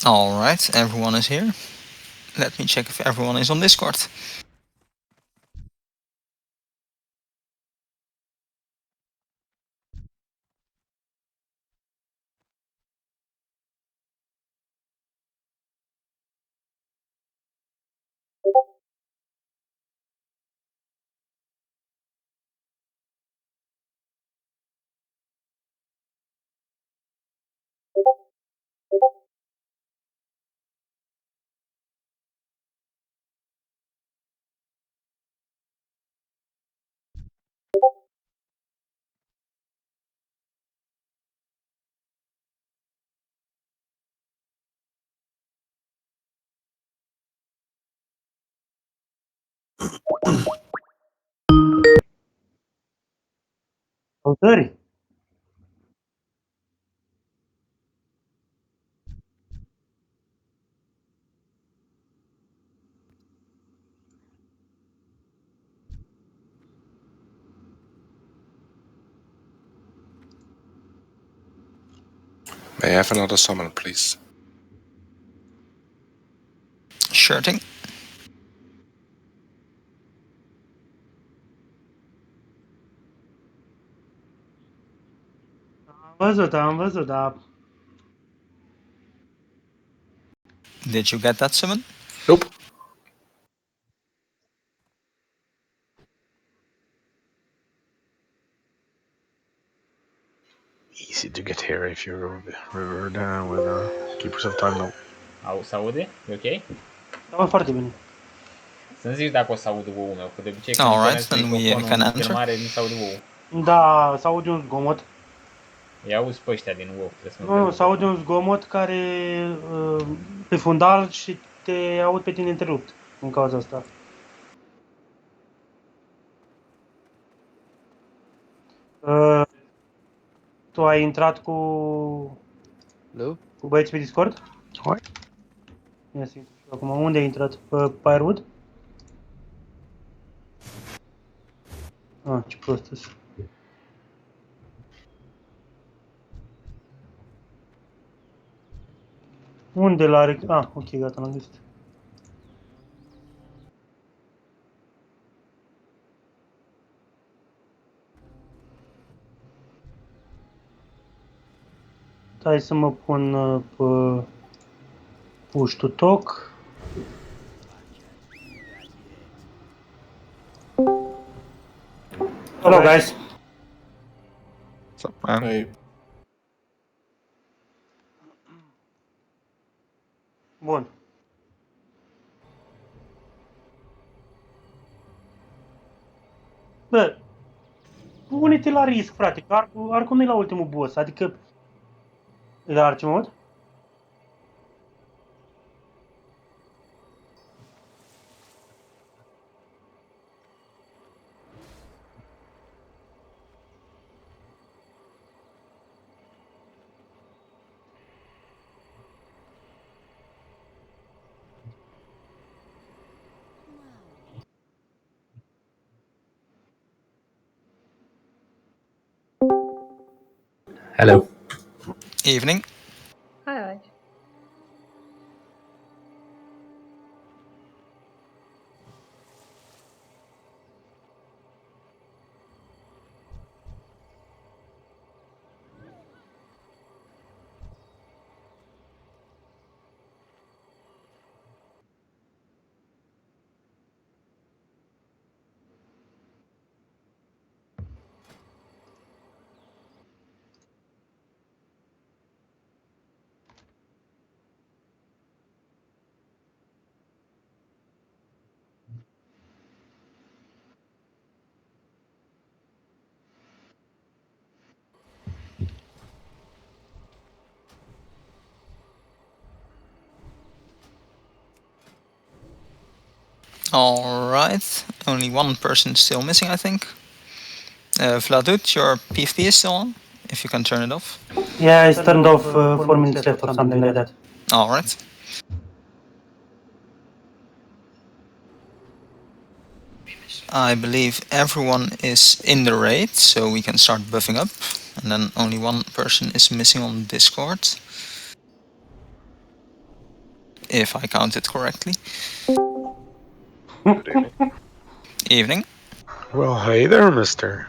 Alright, everyone is here. Let me check if everyone is on Discord. Salutări! May I have another summon, please? Sure thing. Am văzut, dar... Did you get that summon? Nope. Easy to get here if you're down with keepers of time now. Se aude? E ok? Am foarte bine. Să-mi zici dacă o să aud WoW-ul meu, că de obicei Alright, când then we microfonul can în enter. filmare nu se aude WoW-ul. Da, s-aude un zgomot. Îi auzi pe ăștia din WoW. Nu, s-aude un zgomot care pe fundal și te aud pe tine întrerupt în cauza asta. Tu ai intrat cu băieții pe Discord? Hai. Ia să intru și eu acum. Unde ai intrat? Pe Firewood? Ce prost -s. Unde l-are? Ok, gata, l-am găsit. Hai să mă pun pe push to talk. Hello guys. What's up, man? Hey. Bun. Bă, pune-te la risc, frate, că Arcul nu e la ultimul boss, adică... E la Archimod? Hello. Evening. Hi. Alright, only one person still missing, I think. Vladut, your PvP is still on, if you can turn it off. Yeah, it's turned off 4 minutes left or something like that. Alright. I believe everyone is in the raid, so we can start buffing up. And then only one person is missing on Discord. if I counted correctly. Good evening. Evening. Well, hey there, mister.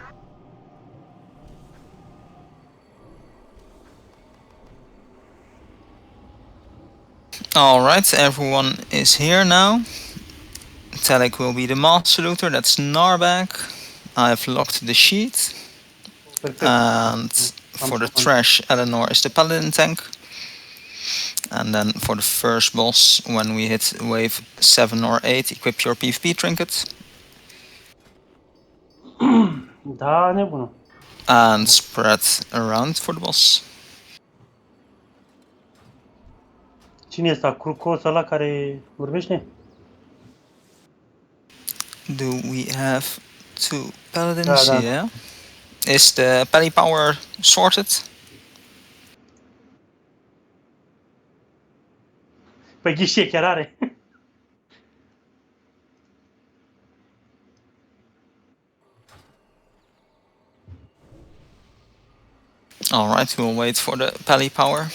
Alright, everyone is here now. Telic will be the master looter, that's Narbak. I've locked the sheet. Perfect. And for the trash, Eleanor is the paladin tank. And then for the first boss, when we hit wave 7 or 8, equip your PvP trinket. Da, nebună. And spread around for the boss. Cine e ăsta? Crucos ăla care vorbește? Do we have 2 paladins? Da. Yeah. Is the pally power sorted? Păi ghișe chiar are. Alright, we'll wait for the pally power.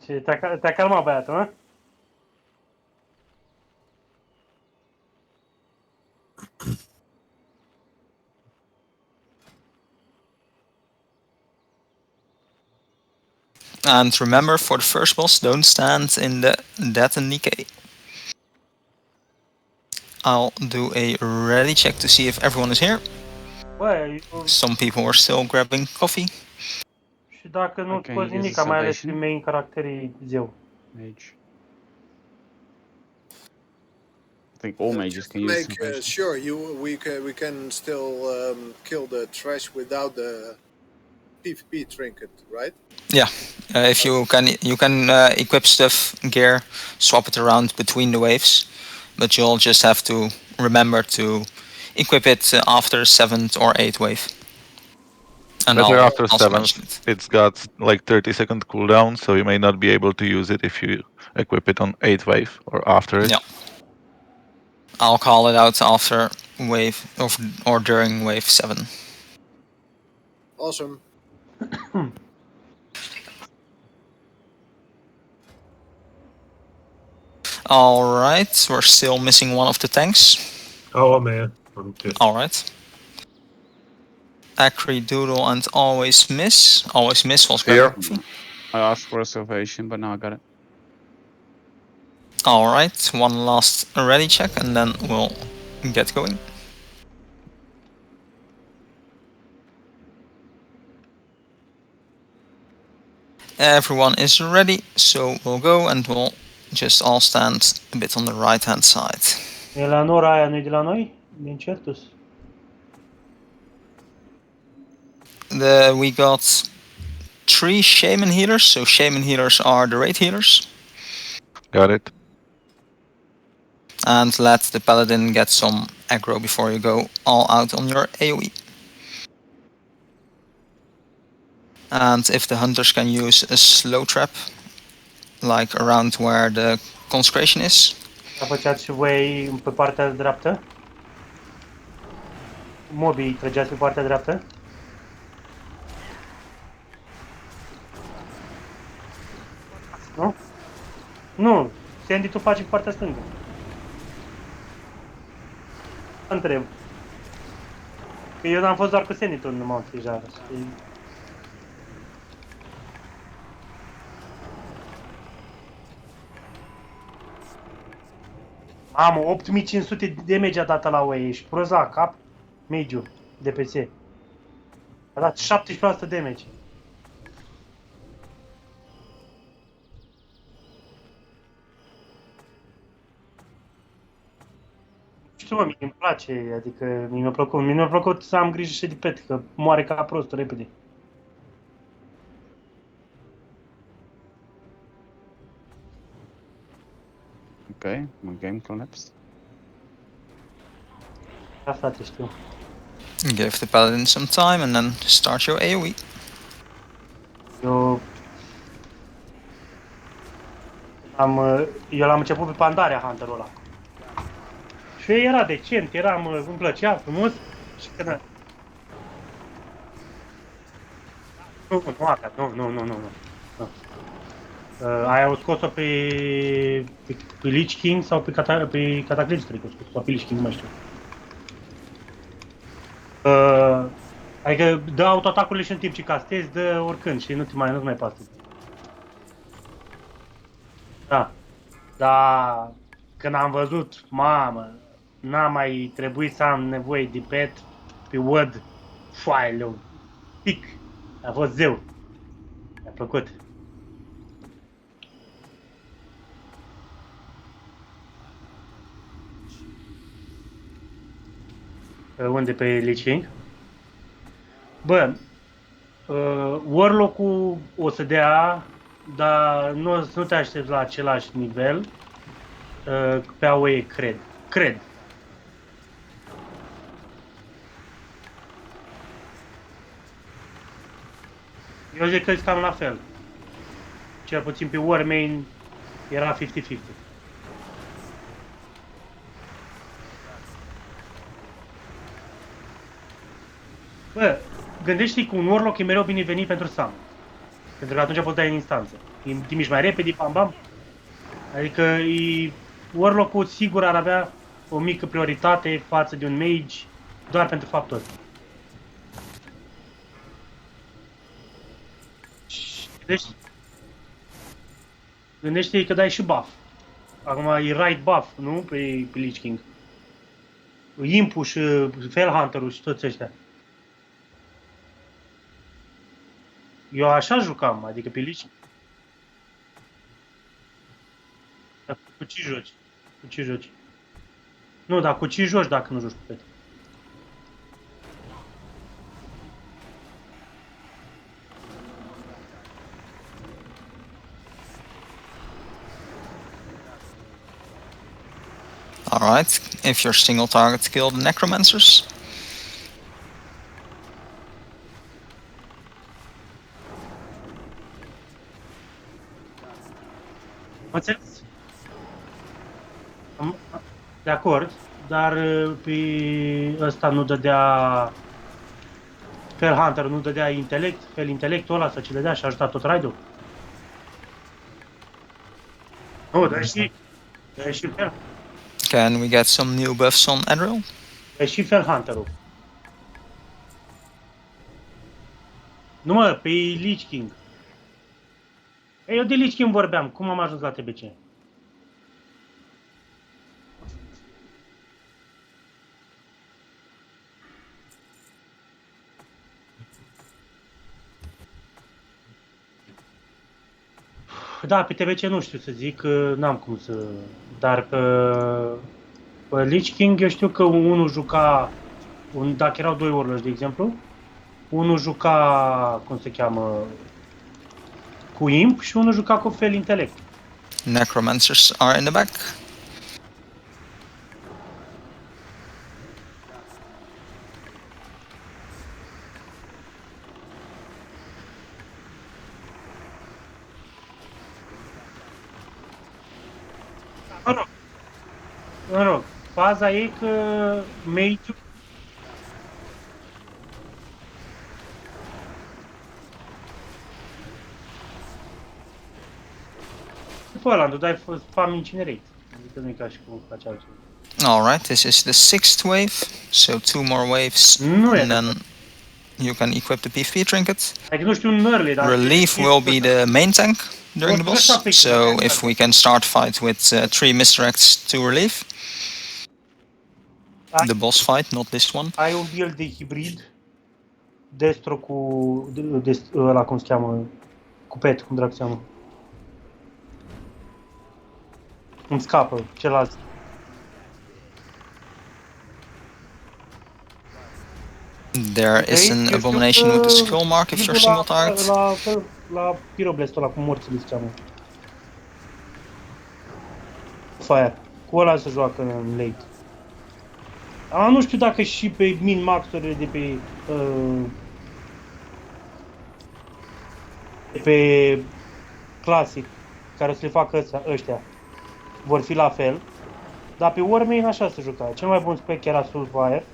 Și te-a calmat băiatul, hă? And remember, for the first boss, don't stand in the death and decay. I'll do a ready check to see if everyone is here. Bă, Some people are still grabbing coffee. și dacă nu Okay, scoți use nimic, the mai ales salvation. pe main caracterii zeu. Mage. I think all mages can use Make salvation. sure we can still kill the trash without the PvP trinket, right? Yeah, if you can equip stuff, gear, swap it around between the waves, but you'll just have to remember to equip it after 7th or 8th wave. And Better I'll after also mention 7th. it. It's got like 30-second cooldown, so you may not be able to use it if you equip it on 8th wave or after it. Yeah. I'll call it out after wave or during wave 7. Awesome. Alright, we're still missing one of the tanks. Oh, man. I'm pissed. Alright. Acri, Doodle, and Always Miss. Always Miss was Here. grabbing coffee. I asked for a salvation, but now I got it. Alright, one last ready check and then we'll get going. Everyone is ready, so we'll go and we'll just all stand a bit on the right hand side. Eleanora aia nu-i de la noi? Din Certus? We got 3 shaman healers, so shaman healers are the raid healers. Got it. And let the paladin get some aggro before you go all out on your AoE. And if the hunters can use a slow trap, like around where the consecration is. Făceați și voi pe partea dreaptă? Mobii trăgeați pe partea dreaptă? Nu? Nu! Sandy, tu faci pe partea stângă. Întreb. Că eu n-am fost doar cu Sandy tu în Mount deja. Și... Mamă, 8500 de damage a dat la OE, ești prost la cap? Mage-ul, DPS. A dat 17% damage. Nu știu, mă, mie îmi place, adică mie mi-a plăcut să am grijă și de pet, că moare ca prostul repede. Okay, my game collapsed. Da, frate, știu. Give the paladin some time and then start your AoE. Eu l-am început pe Pandaria Hunter-ul ăla. Și era decent, îmi plăcea frumos și când... Nu. Aia au scos-o pe Lich King sau pe Cataclysm, cred că au scos-o, sau pe Lich King, nu mai știu. Adică dă autoatacurile și în timp ce castezi, dă oricând și nu-ți mai pasă. Da. Dar când am văzut, mamă, n-a mai trebuit să am nevoie de pet pe Word, foaile, un pic. A fost zeu. Mi-a plăcut. Unde pe Lich King? Bă, Warlock-ul o să dea, dar nu te aștepți la același nivel pe AOE, cred. Eu zic că e cam la fel. Cel puțin pe Warmain era 50-50. Bă, gândește-te că un Warlock e mereu binevenit pentru summon. Pentru că atunci poți da în instanță. Te miști mai repede, bam. Adică Warlock-ul sigur ar avea o mică prioritate față de un mage doar pentru faptul ăsta. Gândește-te că dai și buff. Acum e right buff, nu? Pe Lich King. Impu și Felhunter-ul și toți ăștia. Eu așa jucam, adică pe Lich King. Dar cu ce joci? Cu ce joci? Nu, dar cu ce joci dacă nu joci cu pet? Alright, if your single target kill the necromancers. Înțeles? De acord, dar pe ăsta nu dădea... Felhunter nu dădea intelectul ăla să ce dădea și ajuta tot raidul? Nu, dă și Felhunter. Can we get some new buffs on Adriel? Dă și Felhunter-ul. Nu mă, pe Lich King. Eu de Lich King vorbeam, cum am ajuns la TBC? Da, pe TBC nu știu să zic, n-am cum să... Dar pe Lich King eu știu că unul juca... Dacă erau doi warlocks, de exemplu, unul juca, cum se cheamă, cu imp și unul juca cu fel intelect. Necromancers are in the back. Mă rog, faza e că mage-ul... Pe ăla, tu dai spam incinerate. Adică nu e ca și cum faci altceva. Alright, this is the 6th wave, so 2 more waves, and then you can equip the PvP trinket. Adică nu știu un early, dar... Relief will be the main tank during the boss, so if we can start fight with 3 misdirects to relief. The boss fight, not this one. Ai un build de hibrid, destro cu... ăla cum se cheamă, cu pet, cum dracu se cheamă. Îmi scapă, celălalt. There is an abomination with the skull mark if you're single target. La Pyroblast ăla cu morțile se cheamă. Fire. Cu ăla se joacă în late. Nu știu dacă și pe min-maxurile de pe clasic, care o să le facă ăștia, vor fi la fel. Dar pe Warmain așa se juca. Cel mai bun spec era Soulfire.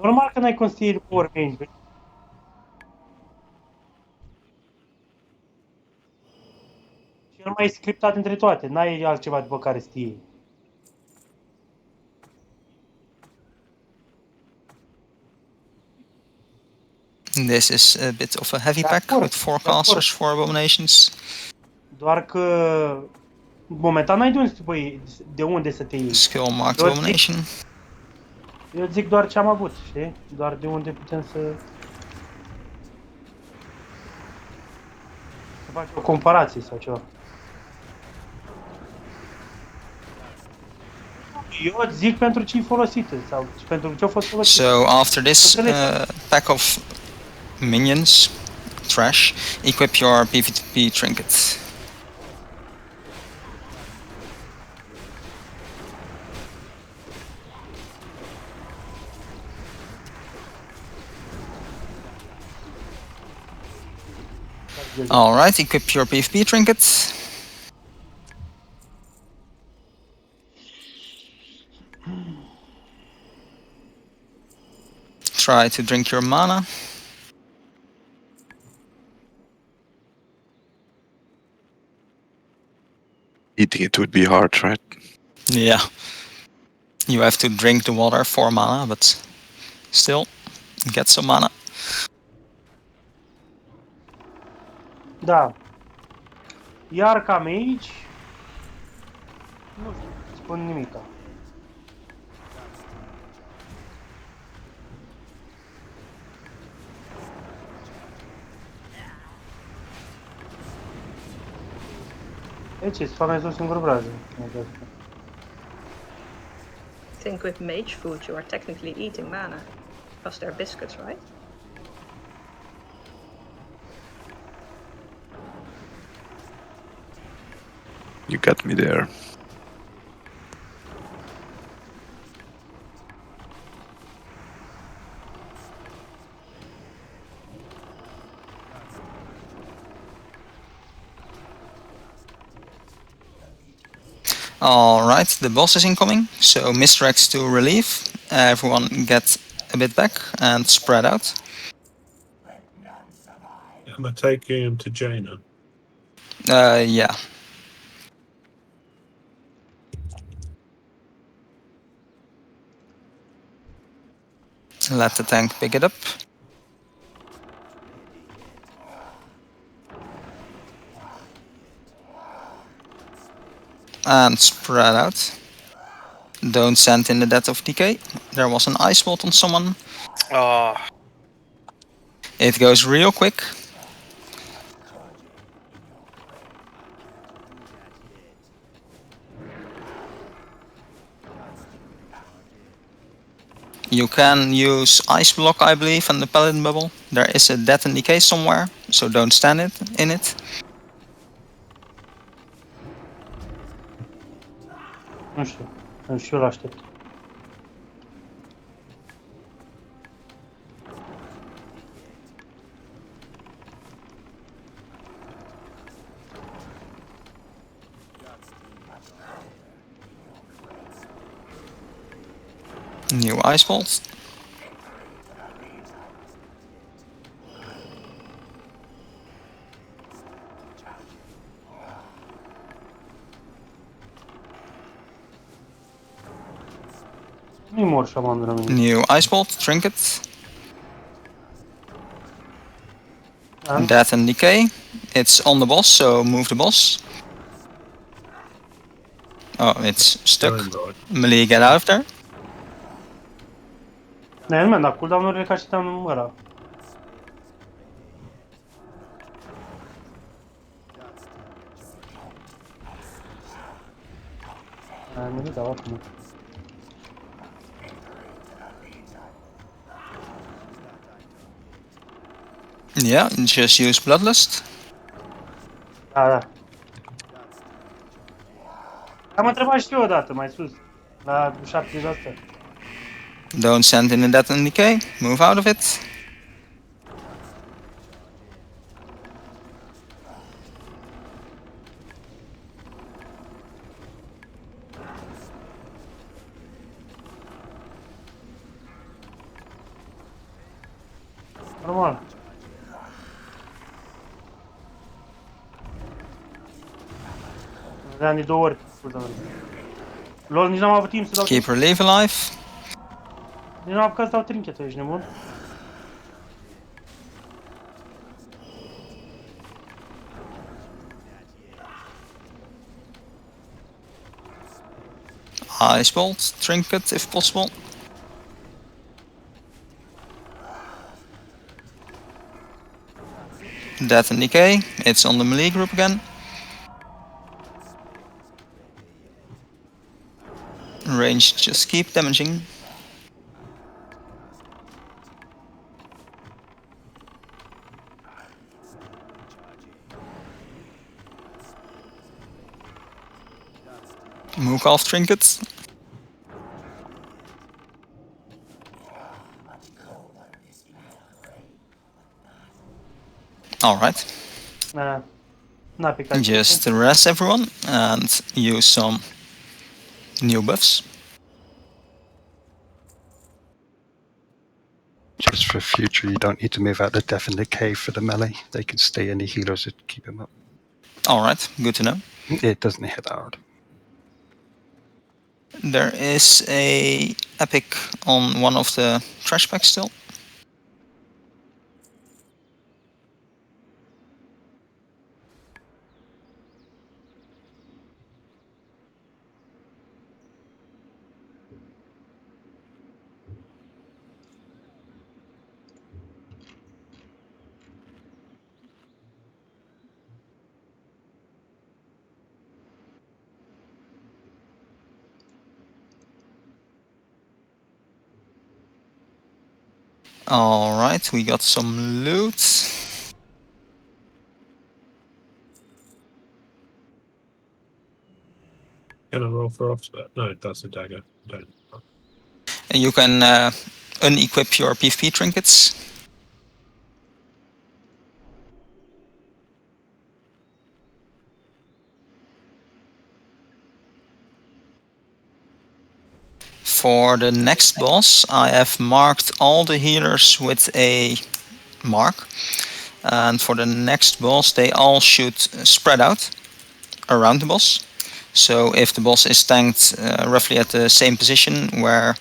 Normal că n-ai construit Warmain. Cel mai scriptat dintre toate. N-ai altceva după care știi. This is a bit of a heavy pack with 4 casters, 4 abominations. Doar că momentan n-ai de unde să te iei. Skill marked abomination. Eu zic doar ce am avut, știi? Doar de unde putem să faci o comparație sau ceva. Eu zic pentru ce-i folosită sau pentru ce-a fost folosită. So after this pack of minions, trash, equip your PvP trinket. Alright, equip your PvP trinkets. Try to drink your mana. Eating it would be hard, right? Yeah. You have to drink the water for mana, but still, get some mana. Da. Iar ca mage, nu știu, spun nimica. E ce, să fac mai singur brază. I think with mage food you are technically eating mana, because they're biscuits, right? You got me there. Alright, the boss is incoming, so misdirects to relieve. Everyone get a bit back and spread out. Am I taking him to Jaina? Yeah. Let the tank pick it up. And spread out. Don't send in the Death of Decay. There was an ice bolt on someone. Oh. It goes real quick. You can use Ice Block, I believe, and the Paladin Bubble. There is a Death and Decay somewhere, so don't stand in it. Nu știu, eu l-aștept. New Ice Bolt. Nu-i mor șaman de la mine. New Ice Bolt, Trinket. Death and Decay. It's on the boss, so move the boss. Oh, it's stuck. Melee, get out of there. Ne, nu, dar cooldown-urile ca și te-am ăla. Nu le dau acum. Yeah, just use Bloodlust. Da. Am întrebat și eu odată, mai sus, la 70%. Don't send in a death and decay. Move out of it. Normal. De 2 ori. Lol, nici n-am avut timp să dau... Keep relief alive. Nici n-am apucat să dau trinchetul, ești nebun? Ice bolt, trinket if possible. Death and decay. It's on the melee group again. Range, just keep damaging. Move off trinkets. Alright. N-a picat. Just rest everyone and use some new buffs. Just for future, you don't need to move out the death and decay for the melee. They can stay in the healers to keep them up. Alright, good to know. It doesn't hit that hard. There is a epic on one of the trash packs still. Alright, we got some loot. Can I roll for offset? No, that's a dagger. Don't. You can unequip your PvP trinkets. For the next boss, I have marked all the healers with a mark. And for the next boss, they all should spread out around the boss. So if the boss is tanked roughly at the same position where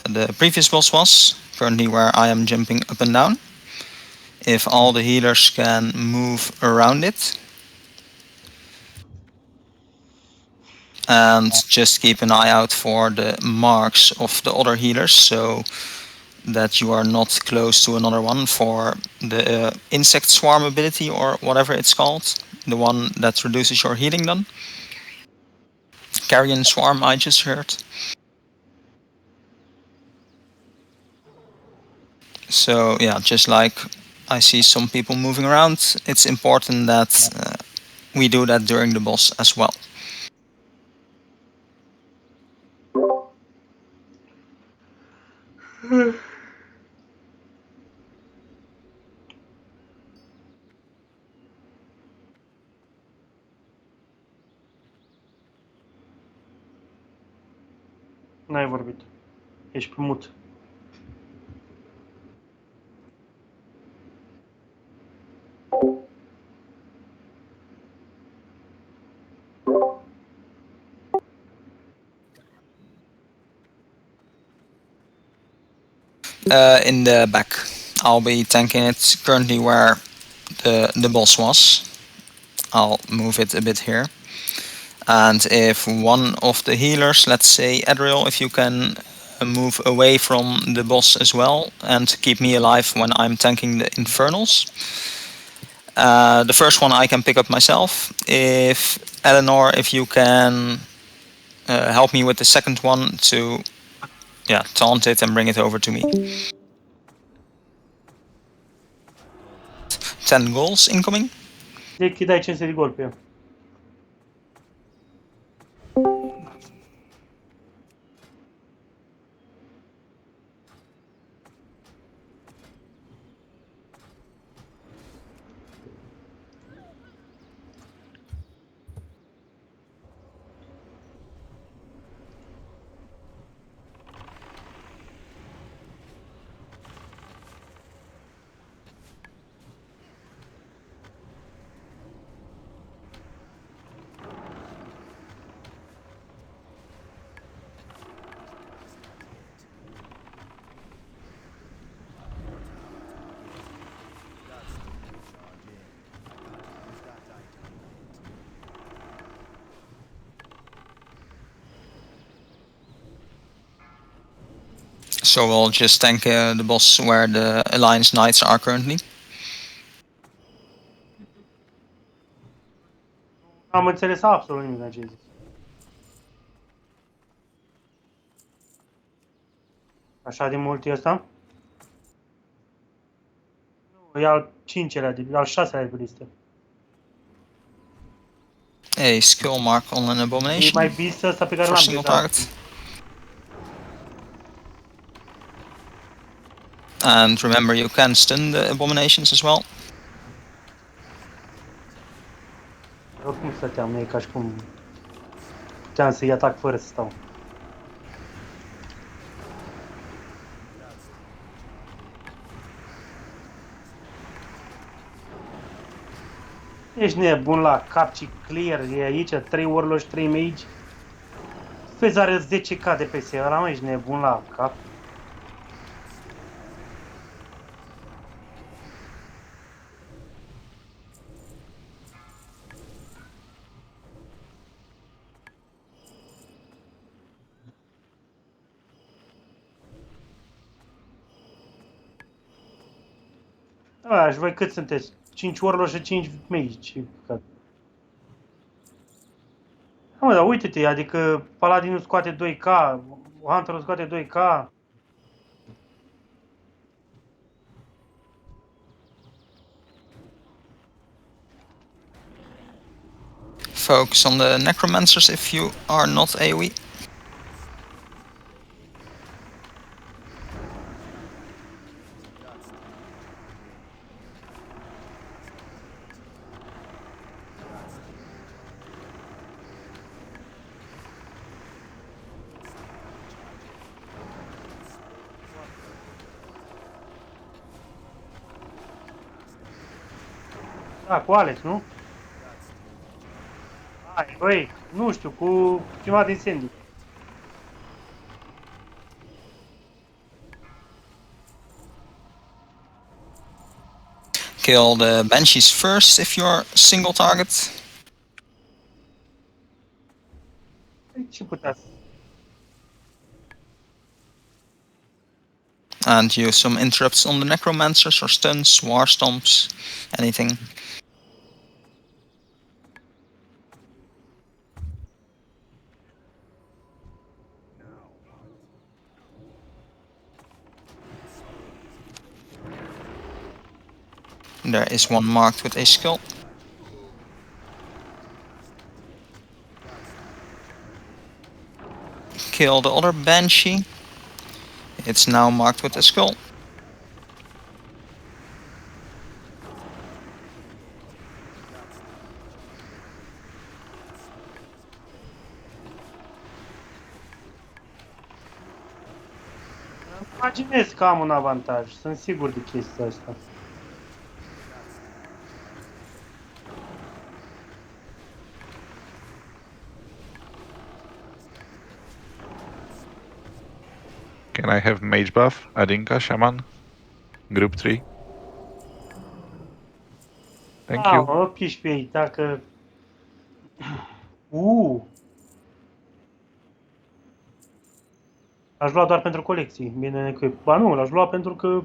the previous boss was, currently where I am jumping up and down, if all the healers can move around it, and just keep an eye out for the marks of the other healers so that you are not close to another one for the insect swarm ability or whatever it's called, the one that reduces your healing done. Carrion swarm I just heard. So yeah, just like I see some people moving around, it's important that we do that during the boss as well. N-ai vorbit. Ești pe mut. In the back. I'll be tanking it currently where the boss was. I'll move it a bit here. And if one of the healers, let's say Adriel, if you can move away from the boss as well and keep me alive when I'm tanking the Infernals. The first one I can pick up myself. If Eleanor, if you can help me with the second one to taunt it and bring it over to me. 10 goals incoming. Zic că îi dai 500 de gol pe el. So we'll just tank the boss where the Alliance Knights are currently. Am înțeles absolut nimic din ce ai zis. Așa de mult e ăsta? Nu, e al 5-lea, al 6-lea de pe listă. A skill mark on an E abomination mai bis ăsta pe care for l-am single deja. target. And remember, you can stun the abominations as well. Oricum stăteam, nu e ca și cum puteam să-i atac fără să stau. Ești nebun la cap și clear, e aici 3 warlocks, 3 mage. Vezi, are 10k de PS, ăla mă, ești nebun la cap. Da, și voi cât sunteți? 5 warlocks și 5 mage. Da, mă, dar uite-te, adică Paladinul scoate 2k, Hunterul scoate 2k. Focus on the necromancers if you are not AoE. Da, cu Alex, nu? Hai, băi, nu știu, cu ceva din Sandy. Kill the banshees first if you're single target. Ce putea să... And use some interrupts on the necromancers or stuns, war stomps, anything. There is one marked with a skill. Kill the other banshee. It's now marked with a skull. Imaginez că am un avantaj, sunt sigur de chestia asta. Can I have mage buff, Adinka, Shaman? Group 3. Thank you. Mă piși pe ei, dacă... Aș lua doar pentru colecții, bine equip. Ba nu, l-aș lua pentru că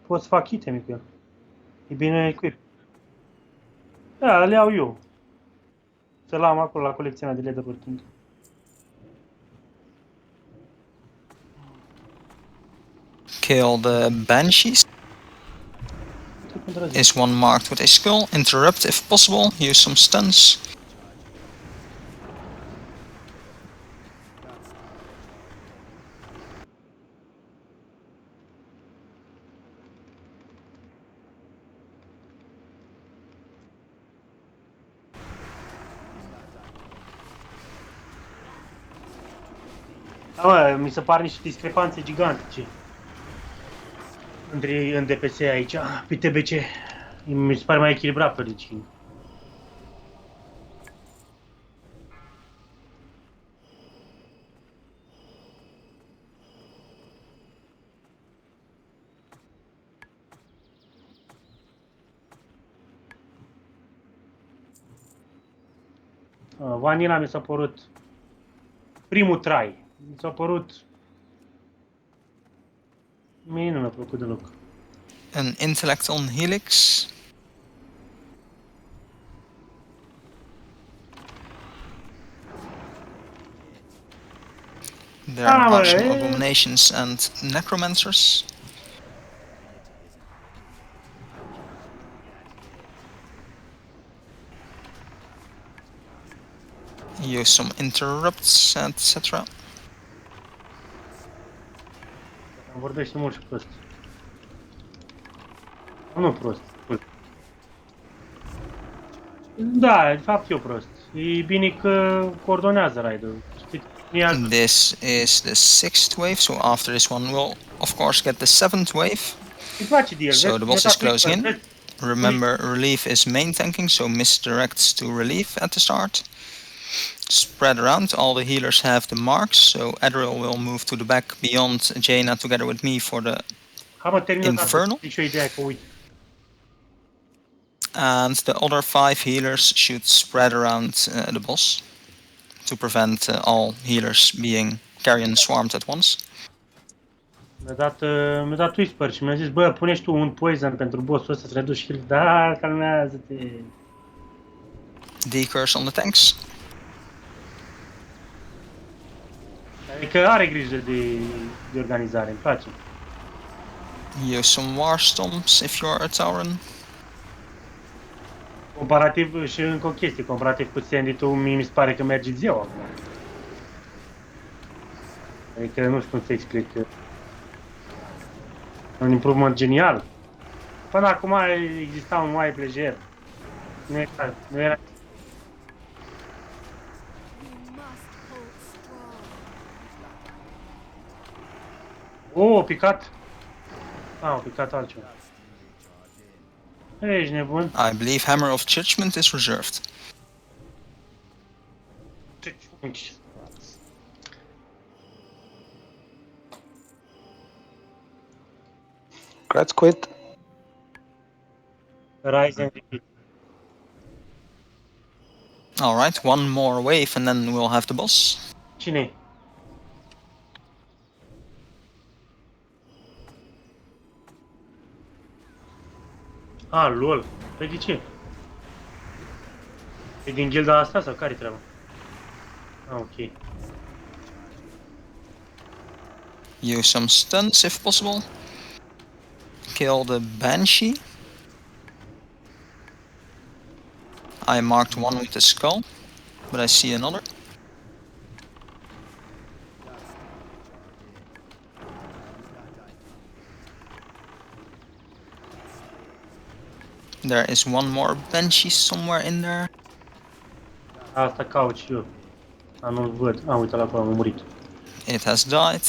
pot să fac iteme cu el. E bine equip. Da, le iau eu. Să-l am acolo la colecția mea de leather working. Kill the banshees. îndrăzit. is one marked with a skull. Interrupt if possible. Use some stuns. Da, mă, mi se par niște discrepanțe gigantice în DPS aici, pe TBC. Mi se pare mai echilibrat pe Lich King. Vanilla mi s-a părut primul try. Mi s-a părut... Mie nu mi-a plăcut deloc. An intellect on Helix. There are some abominations and necromancers. Use some interrupts, etc. Am vorbește mult și prost. Nu prost. Da, de fapt eu prost. E bine că coordonează raidul. This is the 6th wave, so after this one we'll of course get the 7th wave. Îmi place de el. So the boss is closing in. Remember, relief is main tanking, so misdirects to relief at the start. Spread around, all the healers have the marks, so Adriel will move to the back beyond Jaina together with me for the Infernal. And the other 5 healers should spread around the boss to prevent all healers being carrion swarmed at once. Mi-a dat Whisper și mi-a zis, bă, pune tu un poison pentru bossul ăsta să reduci heal. Da, calmează-te. Decurse on the tanks. Adică are grijă de organizare, îmi place. Use some war stomps if you are a Tauren. Comparativ, și încă o chestie, comparativ cu Sandy-ul, mi se pare că merge ziua acum. Adică nu știu cum să explic. Un improvement genial. Până acum exista un white lejer. Nu era... Oh, picat! Ah, picat altceva. Ești nebun? I believe Hammer of Judgment is reserved. Graz quit. Rise and repeat. Alright, one more wave and then we'll have the boss. Cine? Ah, lol. Păi de ce? E din gilda asta sau care-i treaba? Ah, ok. Use some stuns if possible. Kill the Banshee. I marked one with the skull, but I see another. There is one more Banshee somewhere in there. Asta caut și eu. Dar nu-l văd. Ah, uite-l acolo, am murit. It has died.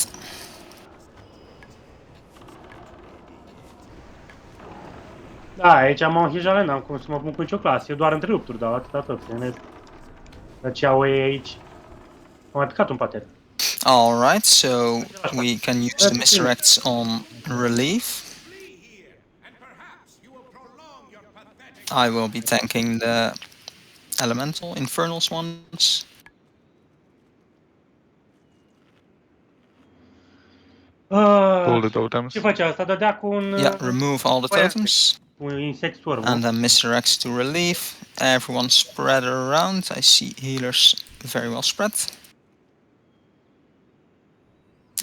Da, aici am o hijale, n-am cum să mă pun cu nicio clasă. Eu doar întrerupturi, dar atâta tot. Dar ce au ei aici? Am mai picat un pater. Alright, so we can use the misdirects on relief. I will be tanking the elemental infernals ones. Pull the totems. Ce face asta? Dădea cu un... Yeah, remove all the totems. Un insect swarm. And then misdirects to relief. Everyone spread around. I see healers very well spread.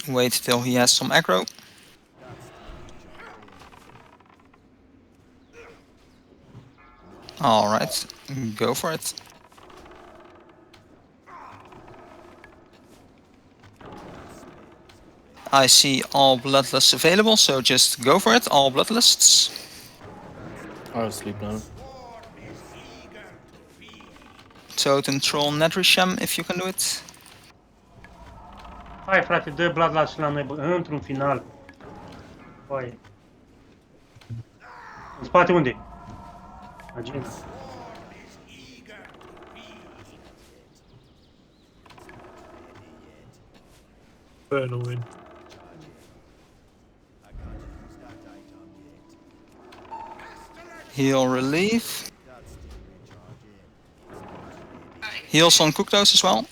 Wait till he has some aggro. Alright, go for it. I see all bloodlusts available, so just go for it, all bloodlusts. I'll sleep now. Totem Troll Nedrisham, if you can do it. Hai, frate, dă Bloodlust și la noi, bă, într-un final. Hai. În spate unde? Agenda. Infernal in. Heal relief. Heals on Cooktos as well.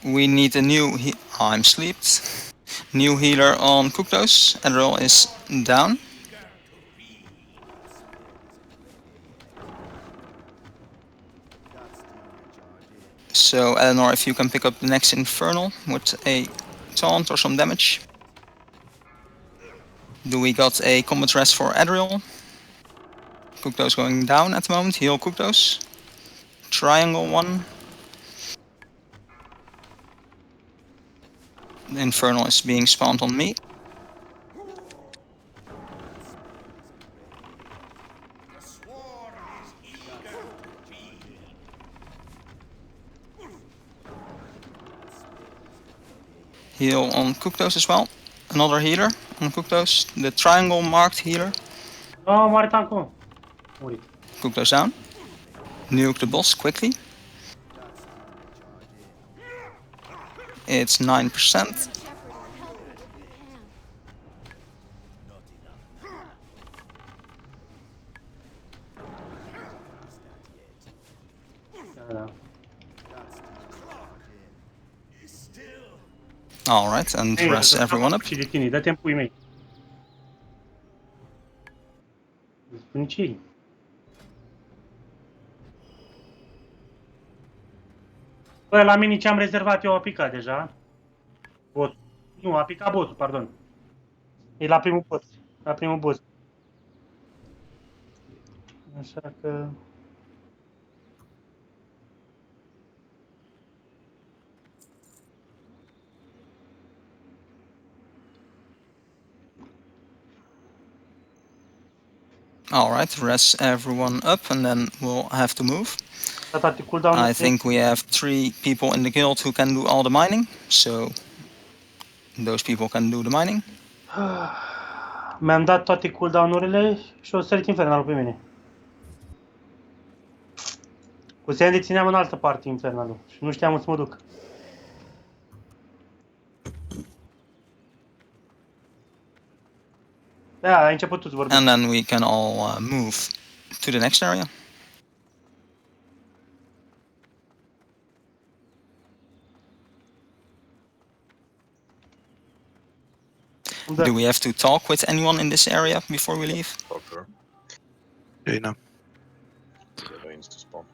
We need a new I'm sleeped. New healer on Cooktos. Adderall is down. So Eleanor, if you can pick up the next Infernal with a taunt or some damage. Do we got a combat rest for Adderall? Cooktos going down at the moment. Heal Cooktos. Triangle one. The Infernal is being spawned on me. Heal on Cooktos as well. Another healer on Cooktos. The triangle marked healer. Oh, moare tancul. Murit. Cooktos down. Nuke the boss quickly. It's 9%. Da, da. Alright, and Ei, rest everyone up. Și de tine, dă-te-mi pui mei. Spune ce-i? Bă, la mine ce-am rezervat eu a picat deja. Bot. Nu, a picat botul, pardon. E la primul bot. La primul boss. Așa că... Alright, rest everyone up and then we'll have to move. Dat cooldown. I think we have 3 people in the guild who can do all the mining, so those people can do the mining. Mi-am dat toate cooldown-urile și o sărit infernalul pe mine. Cu Sandy țineam în altă parte infernalul și nu știam unde să mă duc. Da, ai început tu să vorbești. And then we can all move to the next area. Do we have to talk with anyone in this area before we leave? Jaina. To spawn.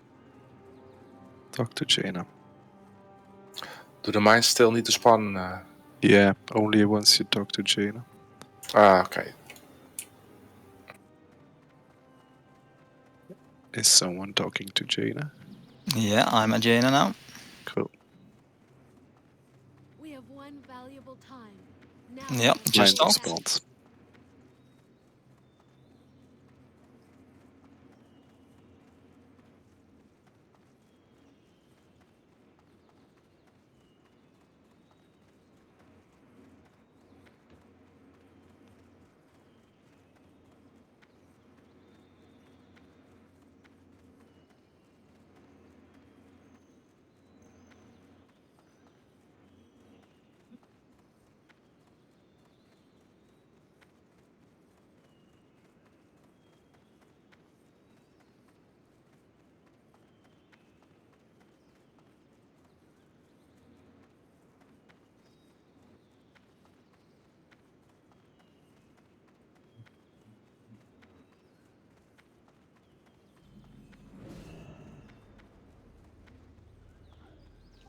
Talk to Jaina. Do the mines still need to spawn? Yeah, only once you talk to Jaina. Ah, okay. Is someone talking to Jaina? Yeah, I'm at Jaina now. Cool. We have one valuable time. Yep, just talk. Spawns.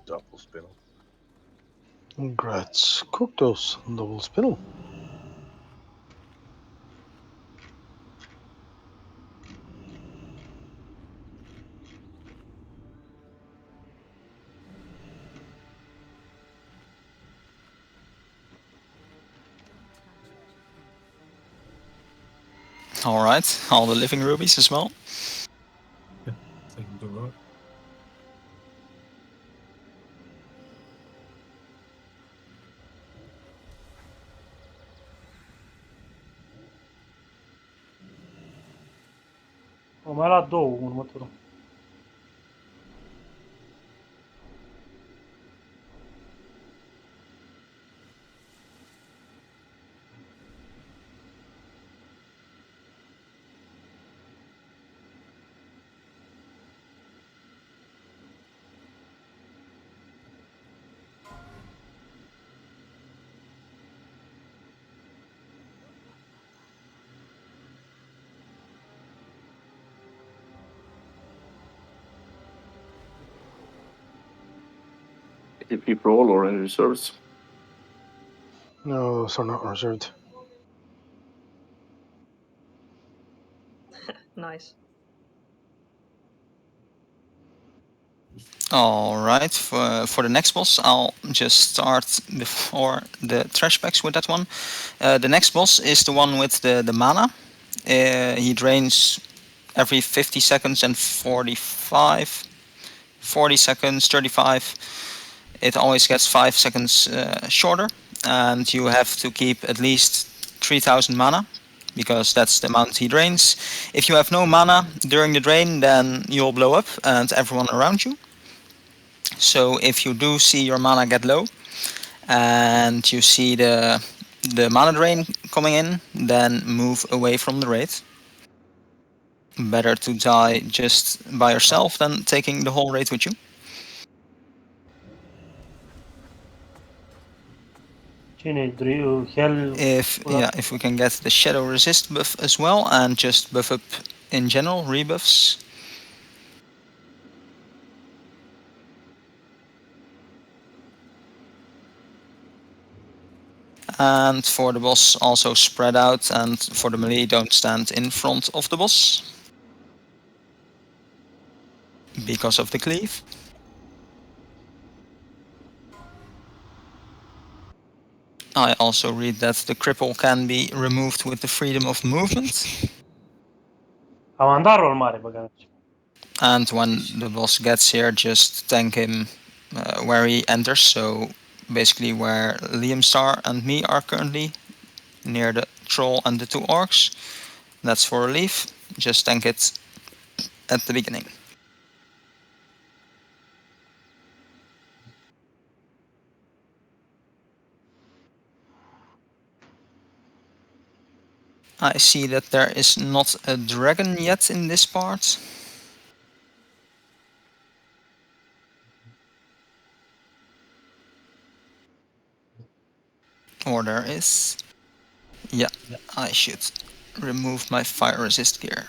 Double spinel. Congrats. Cooktos. Double spinel. Alright, all the living rubies as well. Thank you very much. O mai luat două următorul. ATP Pro or in reserves? No, so not reserved. Nice. Alright, for the next boss, I'll just start before the trash bags with that one. The next boss is the one with the mana. He drains every 50 seconds and 45, 40 seconds, 35. It always gets 5 seconds shorter, and you have to keep at least 3000 mana, because that's the amount he drains. If you have no mana during the drain, then you'll blow up and everyone around you. So if you do see your mana get low and you see the mana drain coming in, then move away from the raid. Better to die just by yourself than taking the whole raid with you. Cine Hell? If we can get the shadow resist buff as well and just buff up in general rebuffs. And for the boss, also spread out, and for the melee, don't stand in front of the boss because of the cleave. I also read that the cripple can be removed with the freedom of movement. Am dat rol mare, băgat. And when the boss gets here, just tank him where he enters. So basically where Liam Star and me are currently, near the troll and the 2 orcs. That's for relief. Just tank it at the beginning. I see that there is not a dragon yet in this part. Or there is. Yeah, I should remove my fire resist gear.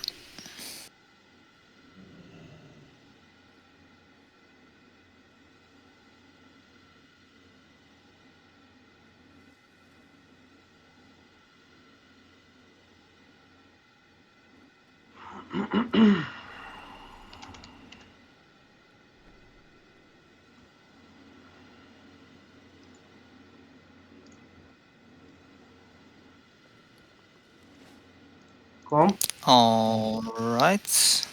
Cum? Alright.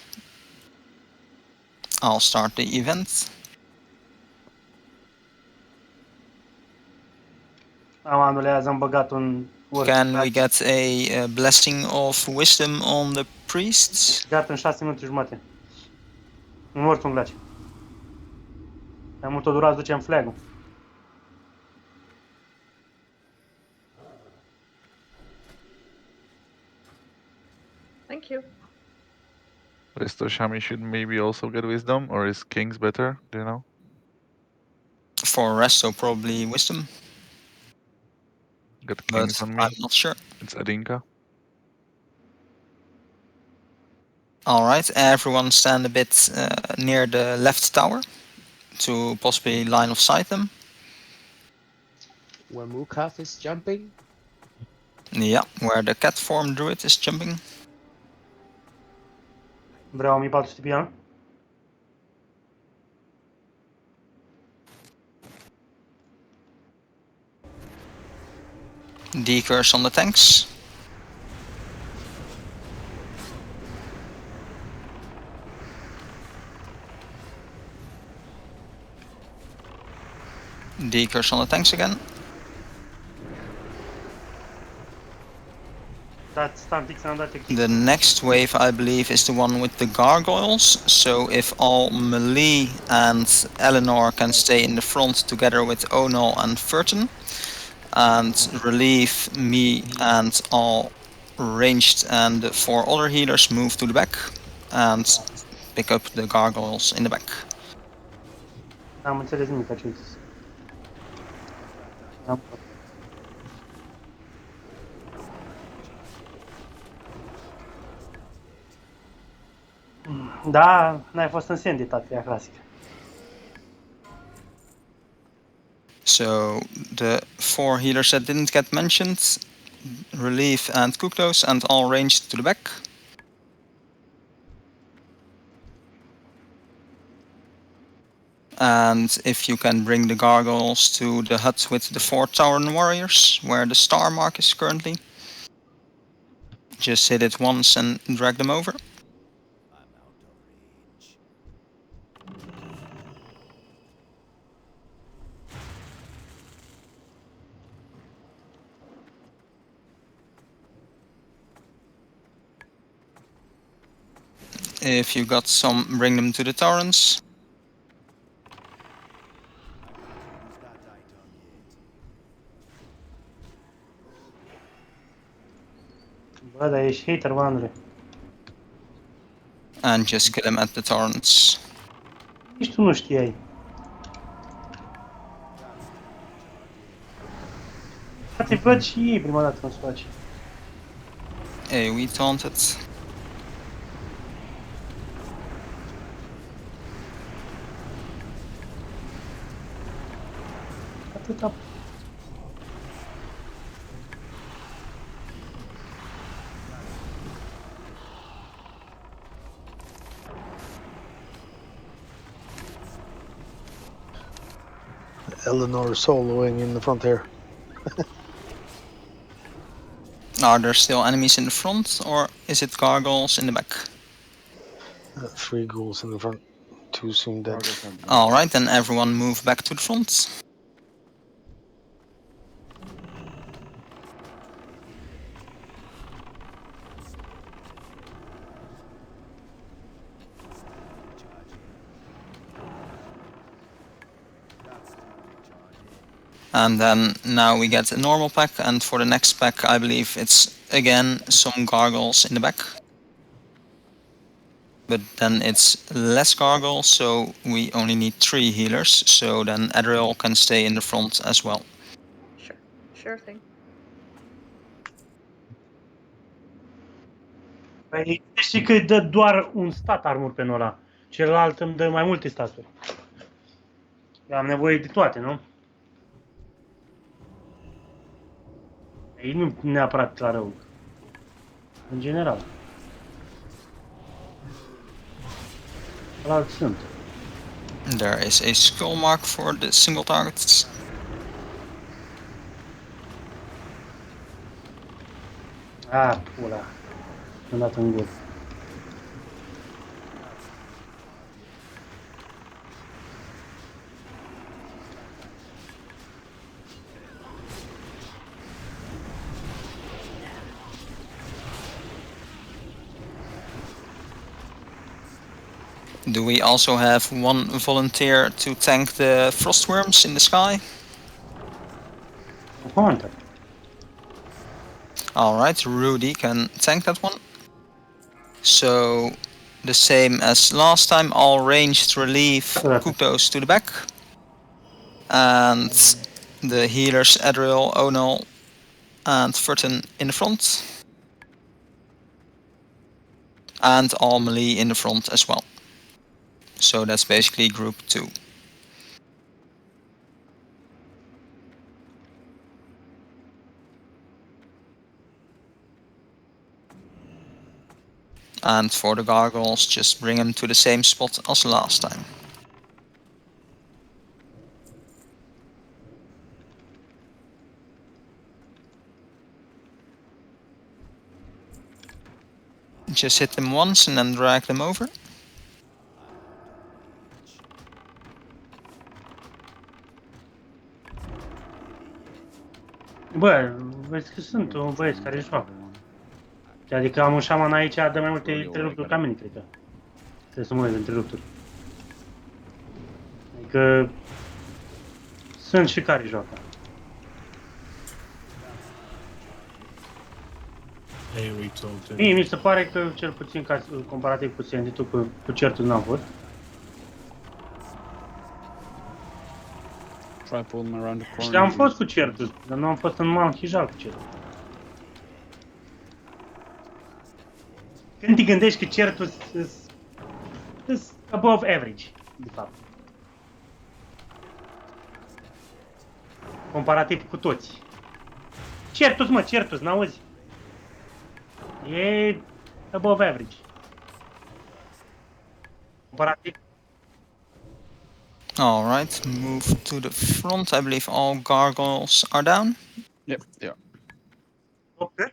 I'll start the event. Am băgat un... Can we get a blessing of wisdom on the priests? Gata în 6 minute jumate. Un mort un glaci. Mai mult o dura să ducem flag-ul. Thank you. Resto Shami should maybe also get wisdom, or is King's better? Do you know? For Resto, probably wisdom. Got King's But on me. I'm not sure. It's Adinka. Alright, everyone stand a bit near the left tower to possibly line of sight them. Where Mukaf is jumping? Yeah, where the cat form druid is jumping. Vreau 1400 pian. Decurse on the tanks. decurs on the tanks again. Dați stantix, am dat The next wave, I believe, is the one with the gargoyles. So if all Melee and Eleanor can stay in the front together with Onal and Furton, and relieve me and all ranged and the 4 other healers move to the back and pick up the gargoyles in the back. Am înțeles nimic ce ai zis. Da, n-ai fost în Sandy, tati, clasică. So the 4 healers that didn't get mentioned, relieve and Kuklos, and all ranged to the back. And if you can bring the gargoyles to the hut with the 4 Tauren warriors, where the star mark is currently, just hit it once and drag them over. If you got some, bring them to the Taurens. Bă, dar ești hater, bă, Andrei. And just kill them at the Taurens. Nici tu nu știai. Frate, văd și ei prima dată cum se face. AoE taunted. Atâta. Eleanor soloing in the front here. Are there still enemies in the front, or is it gargoyles in the back? 3 ghouls in the front. 2 soon dead. Alright, then everyone move back to the front. And then now we get a normal pack, and for the next pack I believe it's again some gargoyles in the back. But then it's less gargoyles, so we only need 3 healers, so then Adriel can stay in the front as well. Sure thing. Păi știi că îi dă doar un stat armor pe ăla. Celălalt îmi dă mai multe staturi. Eu am nevoie de toate, nu? Ei nu neapărat la rău. În general. Celălalt sunt. There is a skull mark for the single targets. Ah, pula. Am dat în gol. Do we also have one volunteer to tank the frostworms in the sky? Hunter. Alright, Rudy can tank that one. So, the same as last time, all ranged relieve Kuktos to the back. And the healers Adriel, Onal and Furton in the front. And all melee in the front as well. So that's basically group 2. And for the gargoyles, just bring them to the same spot as last time. Just hit them once and then drag them over. Bă, vezi că sunt un băieți care joacă. Adică am un șaman aici, dă mai multe întrerupturi ca mine, cred că. Trebuie să mă uit de întrerupturi. Adică sunt și care joacă. Hey, we told Mie mi se pare că, cel puțin ca comparativ cu Senditul, cu certul n-am fost. Try pull them around the Și corner. am fost cu certul, dar nu am fost în Malchijal cu certul. Când te gândești că certul is above average, de fapt. Comparativ cu toți. Certus, mă, certus, n-auzi? E above average. Comparativ. Alright, move to the front. I believe all gargoyles are down. Yep, yeah. Okay.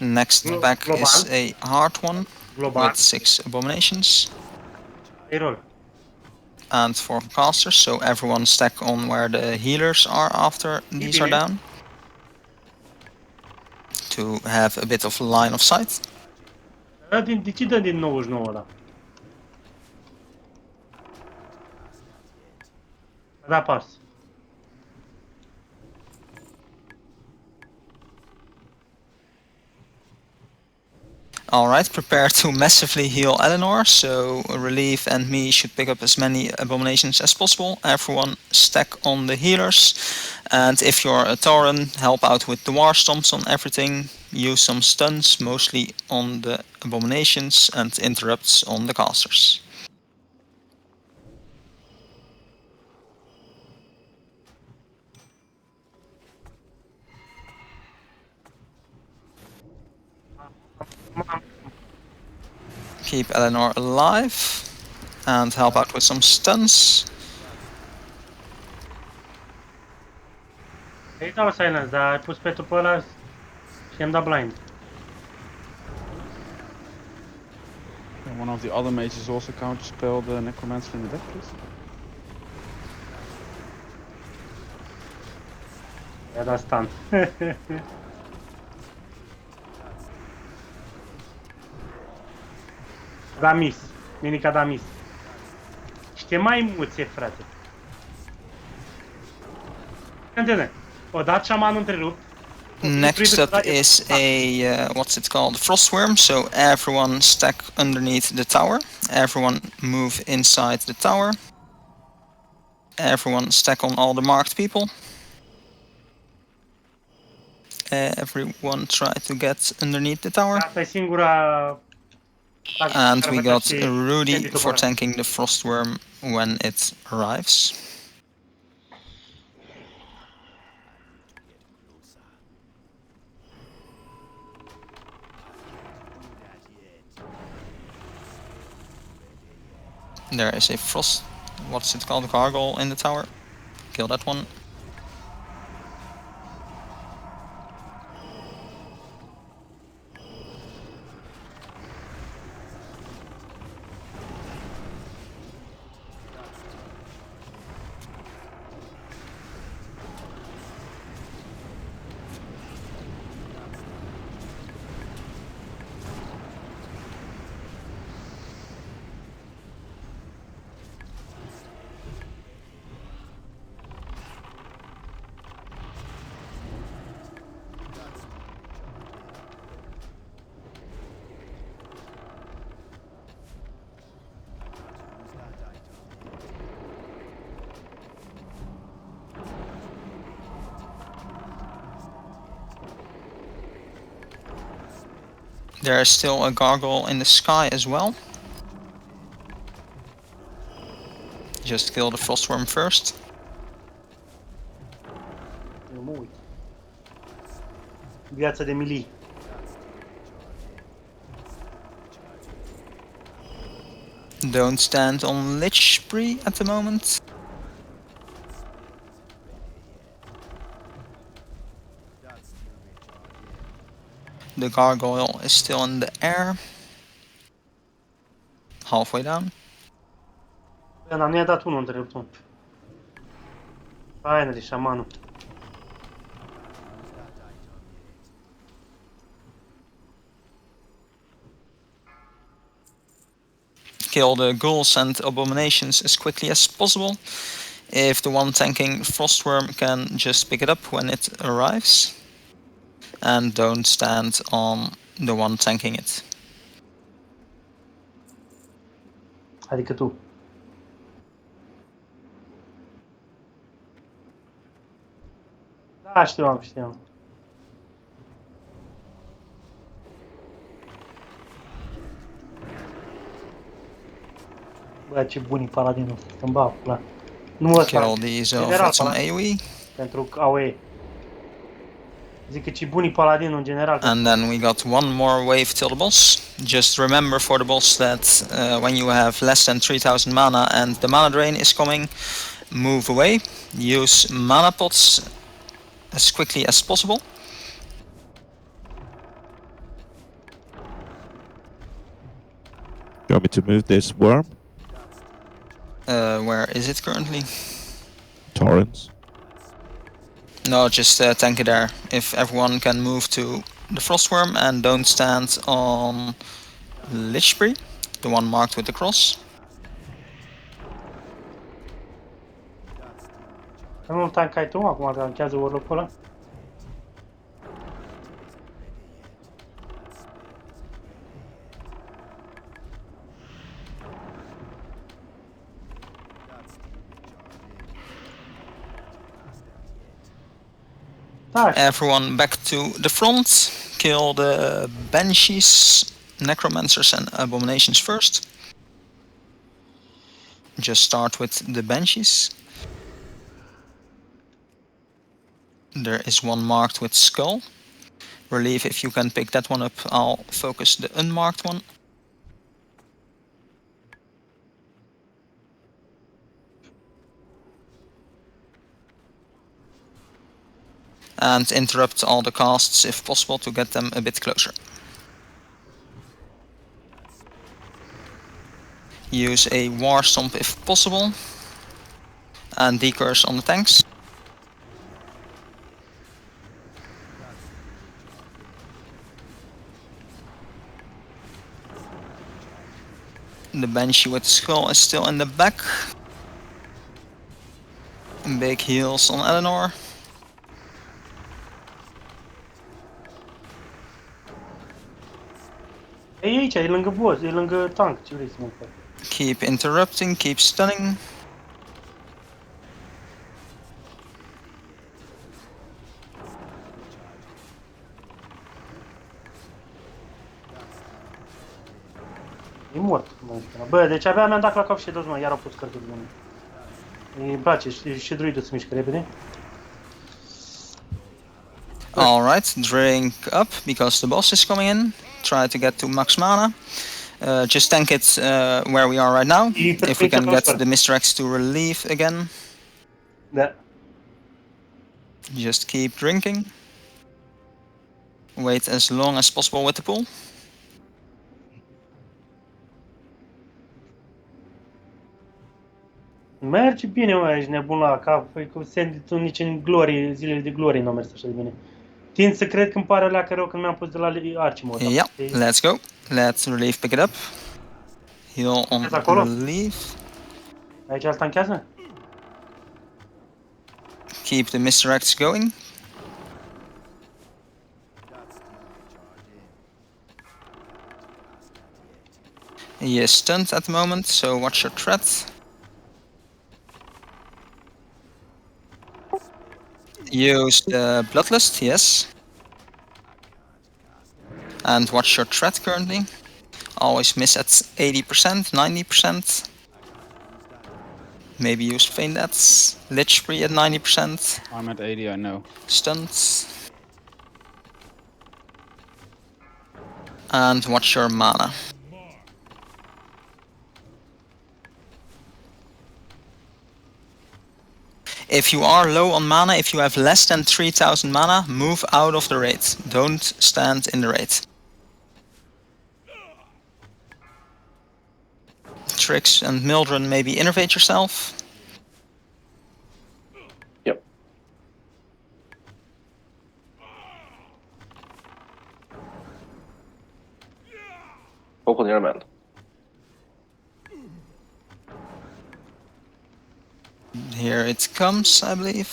Next back is a hard one Global. with 6 abominations. Reroll. And 4 casters, so everyone stack on where the healers are after these are down. To have a bit of line of sight. De ce dă din 99 ăla? Da, pas. Alright, prepare to massively heal Eleanor, so Relief and me should pick up as many abominations as possible. Everyone stack on the healers, and if you're a Tauren, help out with the war stomps on everything. Use some stuns, mostly on the abominations, and interrupts on the casters. Keep Eleanor alive and help out with some stuns. Îi dau silence, dar ai pus pe pe ăla și i-am dat blind. And one of the other mages also counterspell the necromancer in the deck, please. I-a dat stun. Da miss. Minica da miss. Și te mai muțe, frate. Întâlne. Odată șamanul întrerupt. Next up is a, what's it called, Frostworm, so everyone stack underneath the tower. Everyone move inside the tower. Everyone stack on all the marked people. Everyone try to get underneath the tower. Asta e singura... And we got Roodyh for tanking the Frostworm when it arrives. There is a frost, what's it called, gargoyle in the tower. Kill that one. There is still a gargoyle in the sky as well. Just kill the Frostworm first. Eu mă uit. Viața de melee. Don't stand on Lich Spree at the moment. The gargoyle is still in the air. Halfway down. Dar nu i-a dat unul întrerupt. Finally, șamanul. Kill the ghouls and abominations as quickly as possible. If the one tanking Frostworm can just pick it up when it arrives. And don't stand on the one tanking it. Adică tu. Da, știam. Bă, ce bun e paladinul. Îmi bag pula. Nu ăsta. Kill these off General with some paladin. AoE. Pentru AOE. Zic că ce bun e paladinul în general. And then we got one more wave till the boss. Just remember for the boss that when you have less than 3000 mana and the mana drain is coming, move away. Use mana pots as quickly as possible. You want me to move this worm? Where is it currently? Torrents. No, just tank it there. If everyone can move to the Frostworm and don't stand on Lichbree, the one marked with the cross. Nu-l tancai tu acum, tanchează Warlock-ul ăla? Everyone back to the front. Kill the Banshees, Necromancers and Abominations first. Just start with the Banshees. There is one marked with Skull. Relief, if you can pick that one up, I'll focus the unmarked one. And interrupt all the casts if possible to get them a bit closer. Use a War Stomp if possible. And decurse on the tanks. The Banshee with the skull is still in the back. Big heals on Eleanor. E aici, e lângă boss, e lângă tank, ce vrei să mă fac? Keep interrupting, keep stunning. E mort. Bă, deci abia mi-am dat la cap și dos, mă, iar au pus cărturi de mine. Îmi place, și druidul se mișcă repede. Alright, drink up because the boss is coming in. Try to get to max mana. Just tank it where we are right now. If we can get the Mr. X to relieve again. Da. Just keep drinking. Wait as long as possible with the pool. Merge bine, mă, ești nebun la cap. Păi cu tu nici în glorie, zilele de glorie nu au mers așa de bine. Tind să cred că îmi pare leacă rău când mi-am pus de la Archimod. Yeah, let's go. Let's relieve, pick it up. Heal on relief. Aici asta închează? Keep the Mr. X going. He is stunned at the moment, so watch your threat. Use the Bloodlust, yes. And watch your threat currently. Always miss at 80%, 90%. Maybe use Feign Deaths. Lichbree at 90%. I'm at 80, I know. Stunts. And watch your mana. If you are low on mana, if you have less than 3000 mana, move out of the raid. Don't stand in the raid. Trix and Mildred, maybe innervate yourself. Yep. Open your man. Here it comes, I believe.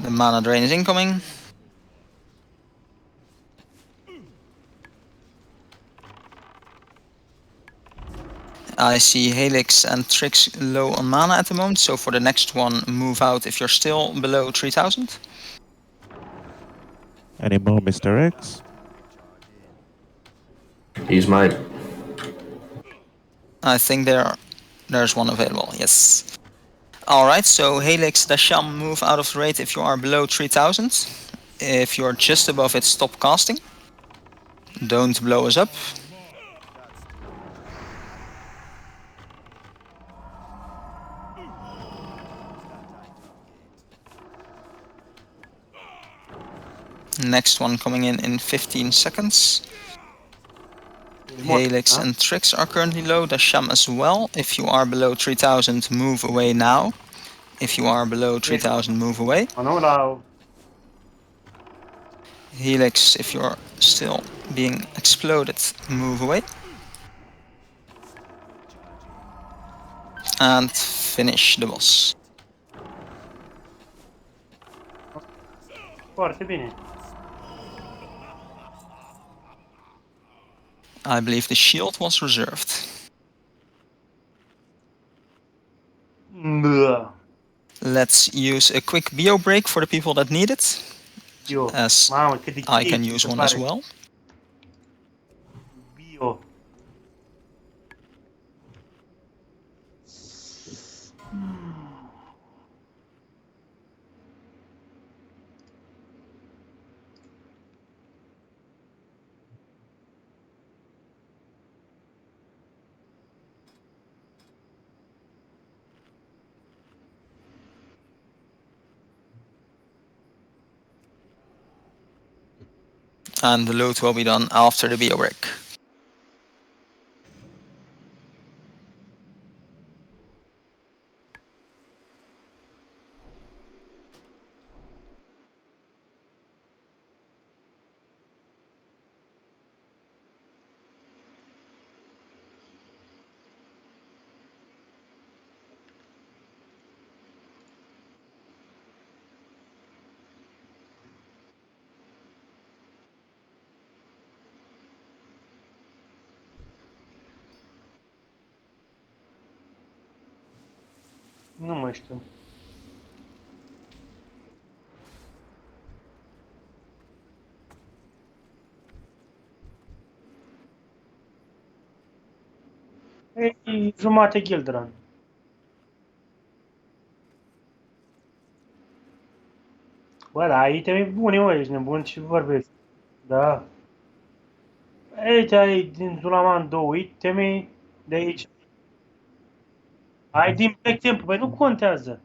The mana drain is incoming. I see Helix and Trix low on mana at the moment, so for the next one, move out if you're still below 3000. Any more Mr. X? He's mine. I think there's one available, yes. Alright, so Helix, Dasham, move out of the raid if you are below 3000. If you're just above it, stop casting. Don't blow us up. Next one coming in 15 seconds. Helix and Trix are currently low, Dasham as well. If you are below 3000, move away now. If you are below 3000, move away. Helix, if you're still being exploded, move away. And finish the boss. Foarte bine. I believe the shield was reserved. Let's use a quick bio break for the people that need it, as I can use one as well. Bio. And the loot will be done after the bio break. Nu mai știu. E jumate guild run. Bă, dar iteme bune, mă, ești nebun și vorbești. Da. Aici ai din Zulaman 2 iteme, de aici. Ai din Black Temple, băi, nu contează.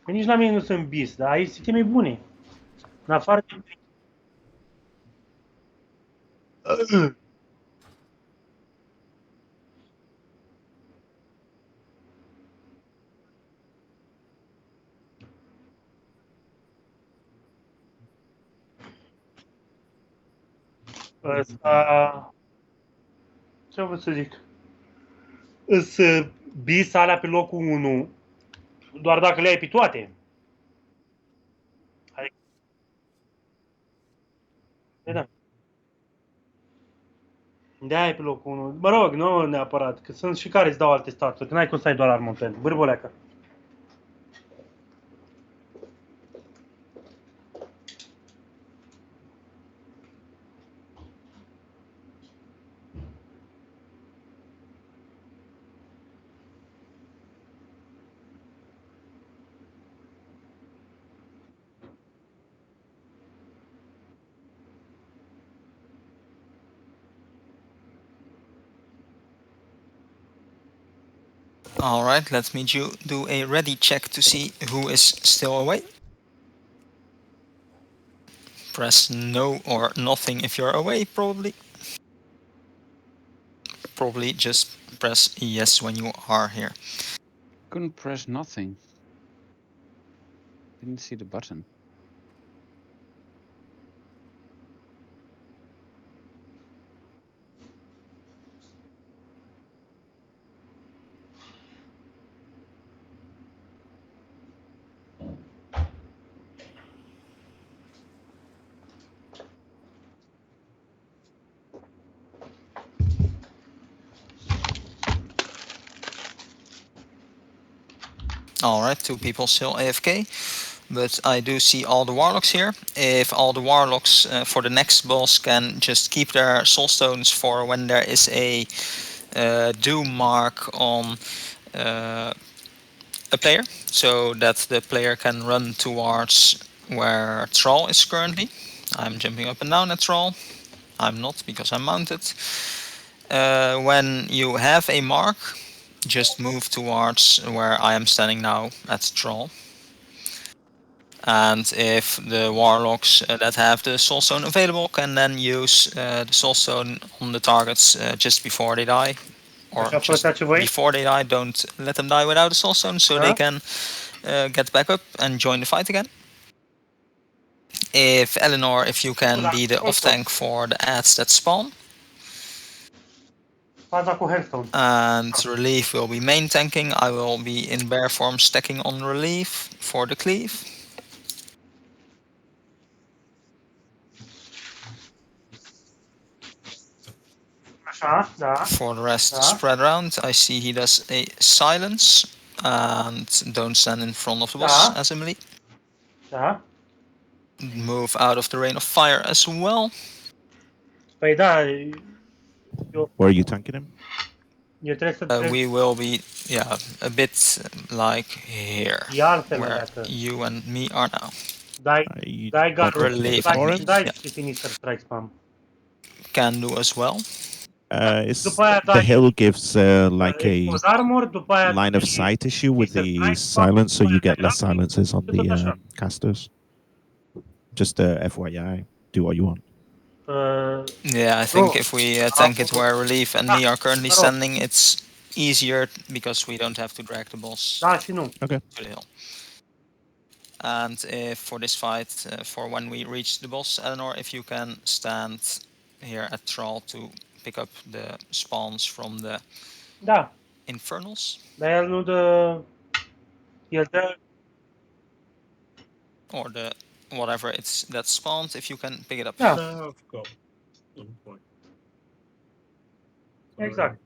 Că nici la mine nu sunt bis, dar ai iteme bune. În afară de... Ăsta... Ce vreau să zic? Îs bis alea pe locul 1, doar dacă le ai pe toate. Adică... Da. De-aia e pe locul 1. Mă rog, nu neapărat, că sunt și care îți dau alte staturi, că n-ai cum să ai doar armă pentru bârboleacă. Alright, let me do a ready check to see who is still away. Press no or nothing if you're away, probably. probably just press yes when you are here. Couldn't press nothing. Didn't see the button. Alright, 2 people still AFK, but I do see all the warlocks here. If all the warlocks for the next boss can just keep their soulstones for when there is a doom mark on a player, so that the player can run towards where Troll is currently. I'm jumping up and down at Troll. I'm not, because I'm mounted. When you have a mark, just move towards where I am standing now at Troll. And if the warlocks that have the soulstone available can then use the soulstone on the targets just before they die, or just before they die, don't let them die without a soulstone, so they can get back up and join the fight again. If Eleanor, if you can be the off tank for the ads that spawn. And relief will be main tanking. I will be in bear form stacking on relief for the cleave. For the rest, spread around. I see he does a silence and don't stand in front of the boss as a melee. Move out of the rain of fire as well. Păi da, Where are you tanking him? eu trebuie să we will be, a bit like here, where you and me are now. dai relief. dai sinister strike spam. Can do as well. The hill gives like a line of sight issue with the silence, so you get less silences on the casters. Just FYI, do what you want. Yeah, I think if we tank it where relief and me are currently standing, it's easier because we don't have to drag the boss Okay. to the hill. And for this fight, for when we reach the boss, Eleanor, if you can stand here at Troll to pick up the spawns from the infernals. Dar el nu dă... El dă... Or the whatever it's that spawned, if you can pick it up. Exact.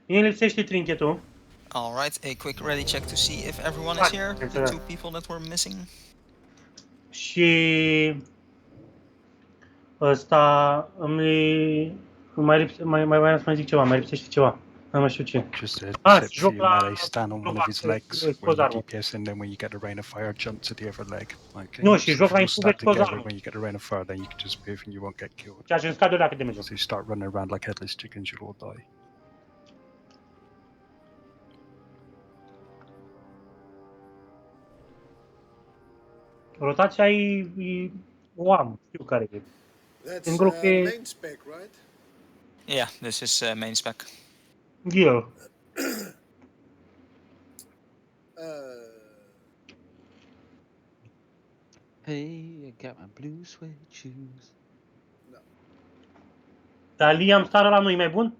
Mie lipsește trinchetul. Alright, a quick ready check to see if everyone is here. The 2 people that were missing. Și... Ăsta... Mai vreau să mai zic ceva, mai lipsește ceva. Nu știu ce. Just a tip for you, melee, stand on one of his legs with the DPS, and then when you get a rain of fire, jump to the other leg. Like, Nu, și joc la stack together, when you get a rain of fire, then you can just move and you won't get killed. Ceea ce îmi scade dacă damage. So you start running around like headless chickens, you'll all die. Rotația e o am, știu care e. That's main spec, right? Yeah, this is main spec. Yeah. Hey, I got my blue suede shoes. Dar Liam Star ăla nu-i mai bun?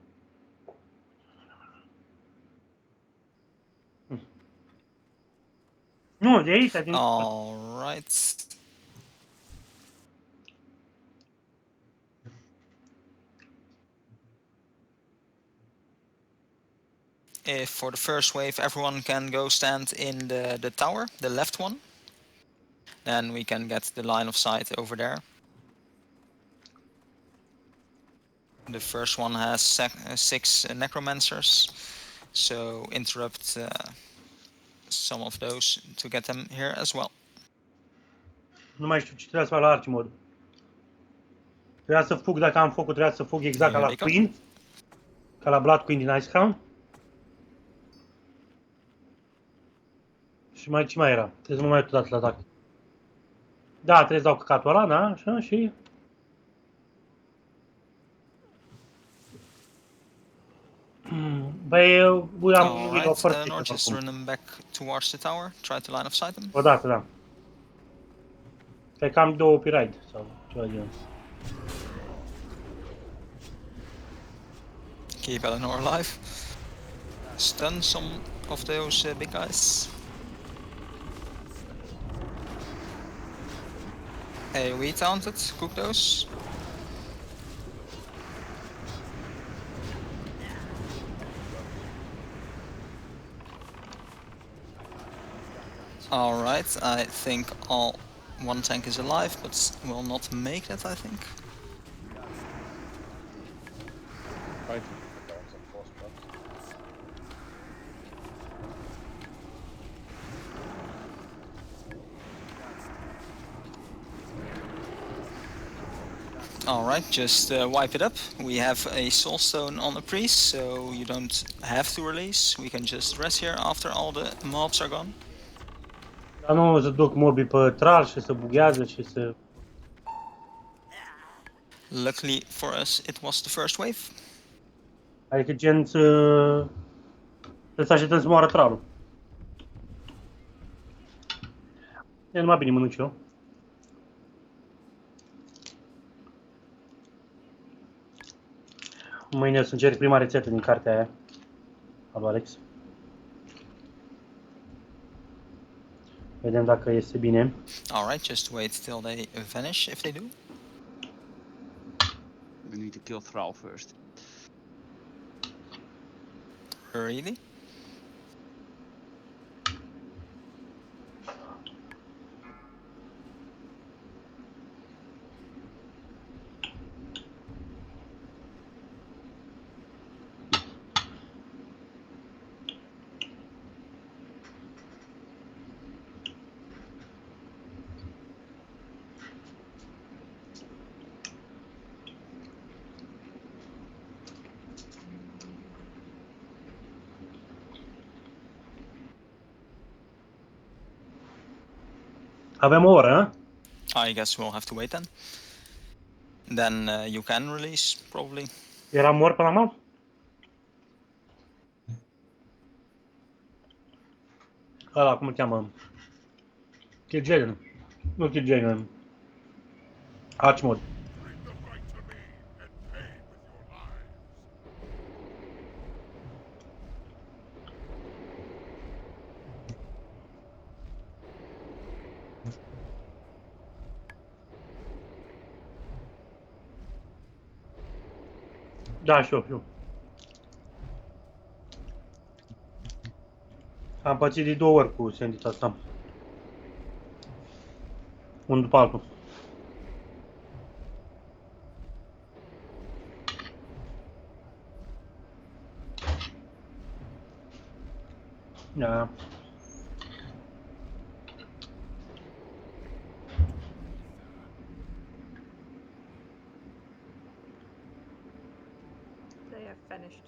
Nu, de aici, din... Alright. If for the first wave everyone can go stand in the tower, the left one, then we can get the line of sight over there. The first one has 6 necromancers, so interrupt some of those to get them here as well. Nu mai știu ce trebuia să fac la Archimod. Trebuia să fug, dacă am focul, trebuia să fug exact ca la Queen. Ca la Blood Queen din Icecrown. Și mai ce mai era? Trebuie să mă mai uit odată la atac. Da, trebuie să dau căcatul ăla, da, așa, și... Băi, am Alright, o foarte Nord, just acum. run them back towards the tower. Try to line of sight them. Odată, da. Cred că am 2 piride sau ceva de genul. Keep Eleanor alive. Stun some of those big guys. Hey, we taunted. Cook those. Alright, I think all one tank is alive, but will not make it, I think. Alright, just wipe it up. We have a soul stone on the priest, so you don't have to release. We can just rest here after all the mobs are gone. Dar nu să duc mobii pe tral și să bughează și să... Luckily for us, it was the first wave. Adică gen să așteptăm să moară tralul. E numai bine mănânc eu. Mâine o să încerc prima rețetă din cartea aia a lui Alex. Vedem dacă iese bine. Alright, just wait till they vanish if they do. We need to kill Thrall first. Really? Avem o oră, I guess we'll have to wait then. Then you can release, probably. Era mort până acum? Ăla, cum îl cheamă? Kil'jaeden. Nu Kil'jaeden. Archmod. Da, știu. Am pățit de 2 ori cu sendita asta. Unul după altul. Da. They have vanished.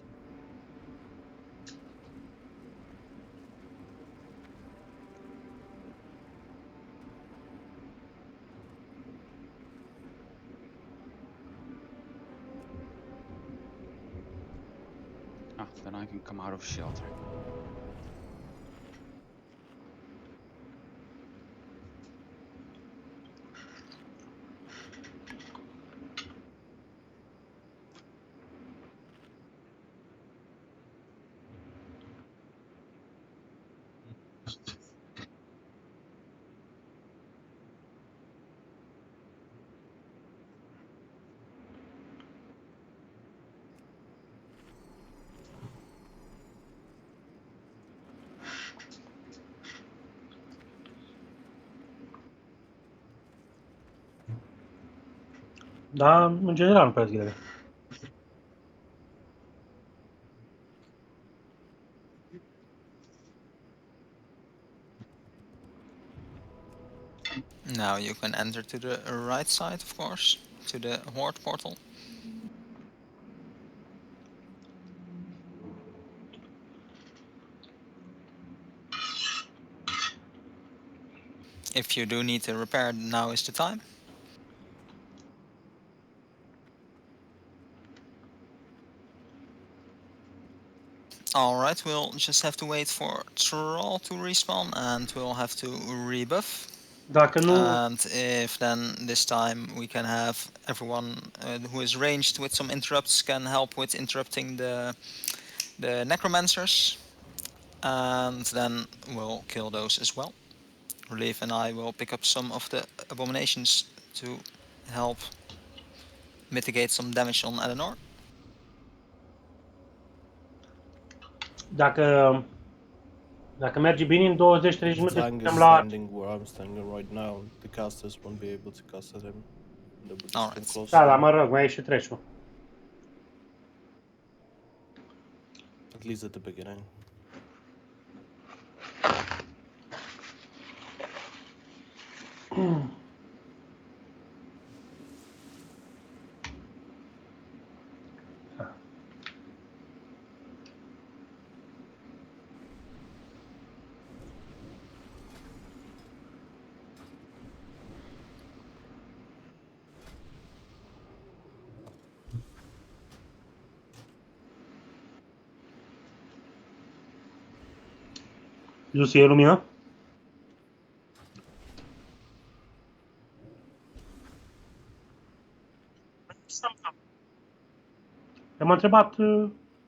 Ah, then I can come out of shelter. Da, în general nu prea grele. Now you can enter to the right side, of course, to the Horde portal. If you do need to repair, now is the time. Alright, we'll just have to wait for Troll to respawn and we'll have to rebuff. Dacă nu... And if then this time we can have everyone who is ranged with some interrupts can help with interrupting the necromancers. And then we'll kill those as well. Relief and I will pick up some of the abominations to help mitigate some damage on Eleanor. Dacă merge bine, în 20-30 minute Flang is suntem la... standing where I'm standing right now. The casters won't be able to cast at him. They would just come Alright. close Da, to dar him. mă rog, mai e și trash-ul. At least at the beginning. Lucy, e lumină? M-a întrebat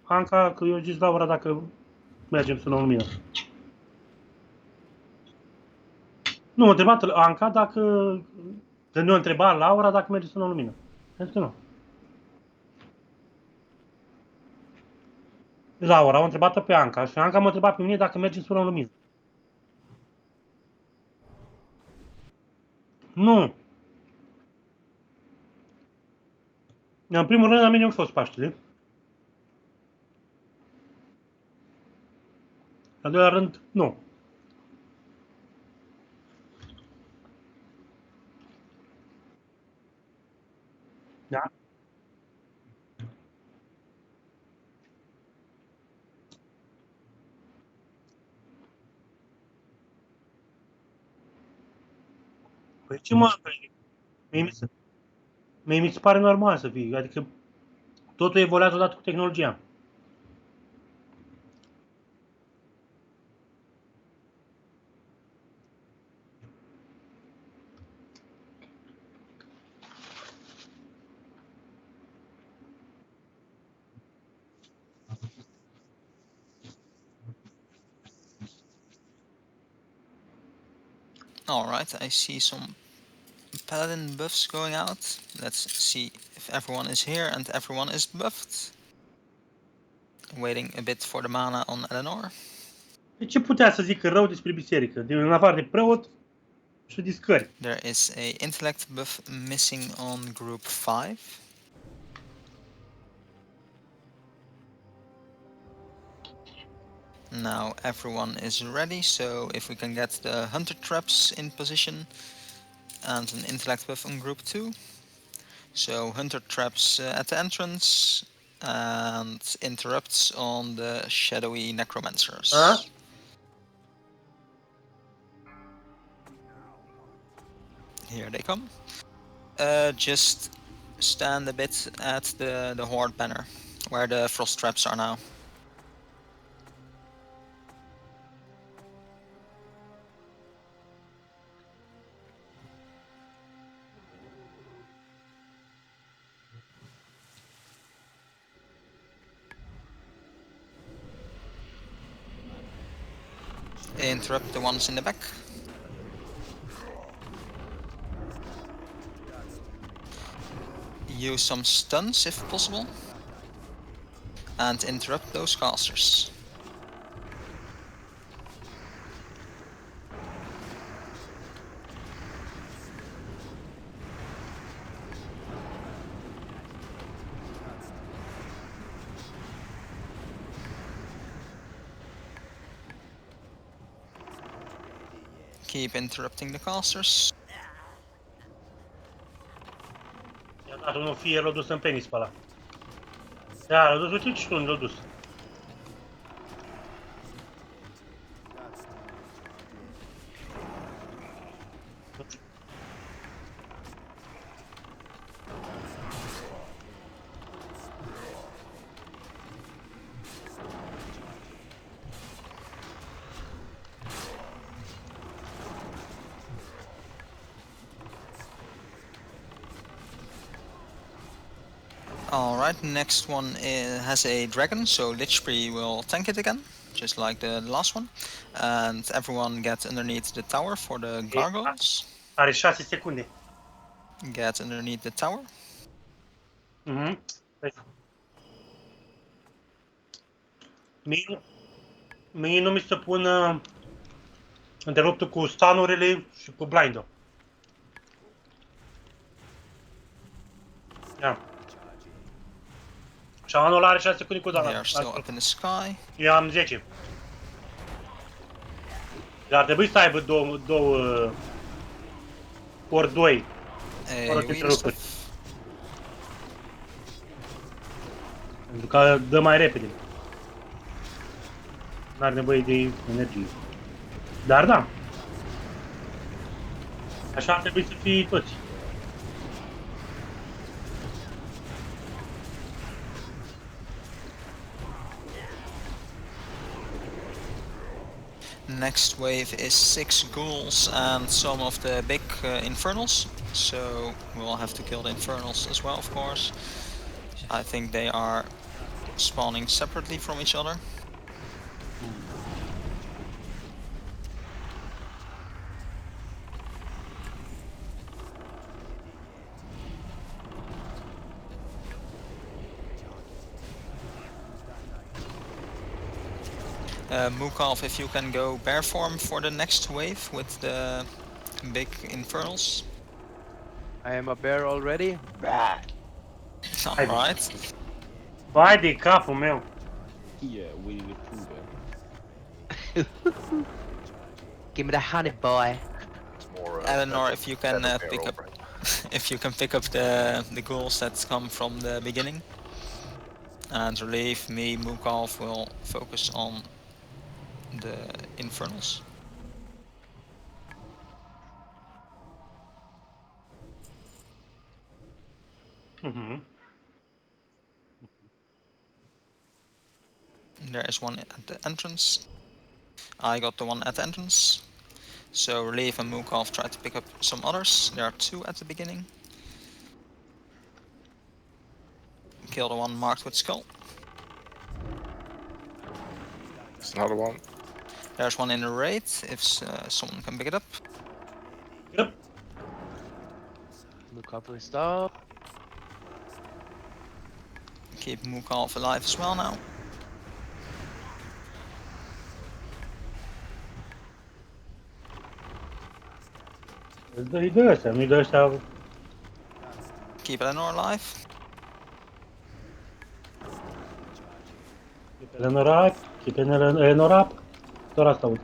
Anca, că eu zis Laura dacă mergem să luăm lumină. Nu, m-a întrebat Anca dacă... Că nu a întrebat Laura dacă merge să luăm lumină. Am zis că nu. Laura a întrebat-o pe Anca și Anca m-a întrebat pe mine dacă mergem să luăm lumină. Nu. În primul rând, la mine au fost Paștele. Al doilea rând, nu. Da? Păi ce mă... Mie mi se pare normal să fie, adică totul evoluează odată cu tehnologia. Alright, I see some paladin buffs going out. Let's see if everyone is here and everyone is buffed. Waiting a bit for the mana on Eleanor. De ce putea să zică rău despre biserică? În afară de preot și de scări. There is a intellect buff missing on group 5. Now everyone is ready, so if we can get the hunter traps in position and an intellect buff on group 2. So hunter traps at the entrance and interrupts on the shadowy necromancers. Here they come. Just stand a bit at the horde banner, where the frost traps are now. Interrupt the ones in the back. Use some stuns if possible. And interrupt those casters. Keep interrupting the casters. I-a dat unul fie, l-a dus în penis pe ăla. Da, l-a dus, uite și tu, l-a dus. Alright, next one has a dragon, so Lichpree will tank it again, just like the last one. And everyone gets underneath the tower for the gargoyles. Are 6 secunde. Get underneath the tower. Mie nu mi se pun întreruptul cu stunurile și cu blind-ul. Ia. Șamanul are 6 secunde cu They are still up in the sky. Eu am 10. Dar ar trebui să aibă două ori 2. Ori întrerupturi. Pentru că dă mai repede. N-are nevoie de energie. Dar da. Așa ar trebui să fie toți. Next wave is 6 ghouls and some of the big infernals. So we'll have to kill the infernals as well, of course. I think they are spawning separately from each other. Mukov, if you can go bear form for the next wave with the big infernals. I am a bear already. Alright. Vai de capul meu. Yeah, Winnie the Pooh there. Give me the honey, boy. Eleanor, if you can pick up, if you can pick up the ghouls that come from the beginning, and relieve me, Mukov will focus on the infernals. There is one at the entrance. I got the one at the entrance. So Relief and Mukov try to pick up some others. There are 2 at the beginning. Kill the one marked with skull. There's another one. There's one in the raid, if someone can pick it up. Yep. Mukov will stop. Keep Mukov alive as well now. Îi dă ăștia, nu-i dă ăștia... Keep Eleanor alive. Keep Eleanor up. Doar asta aud.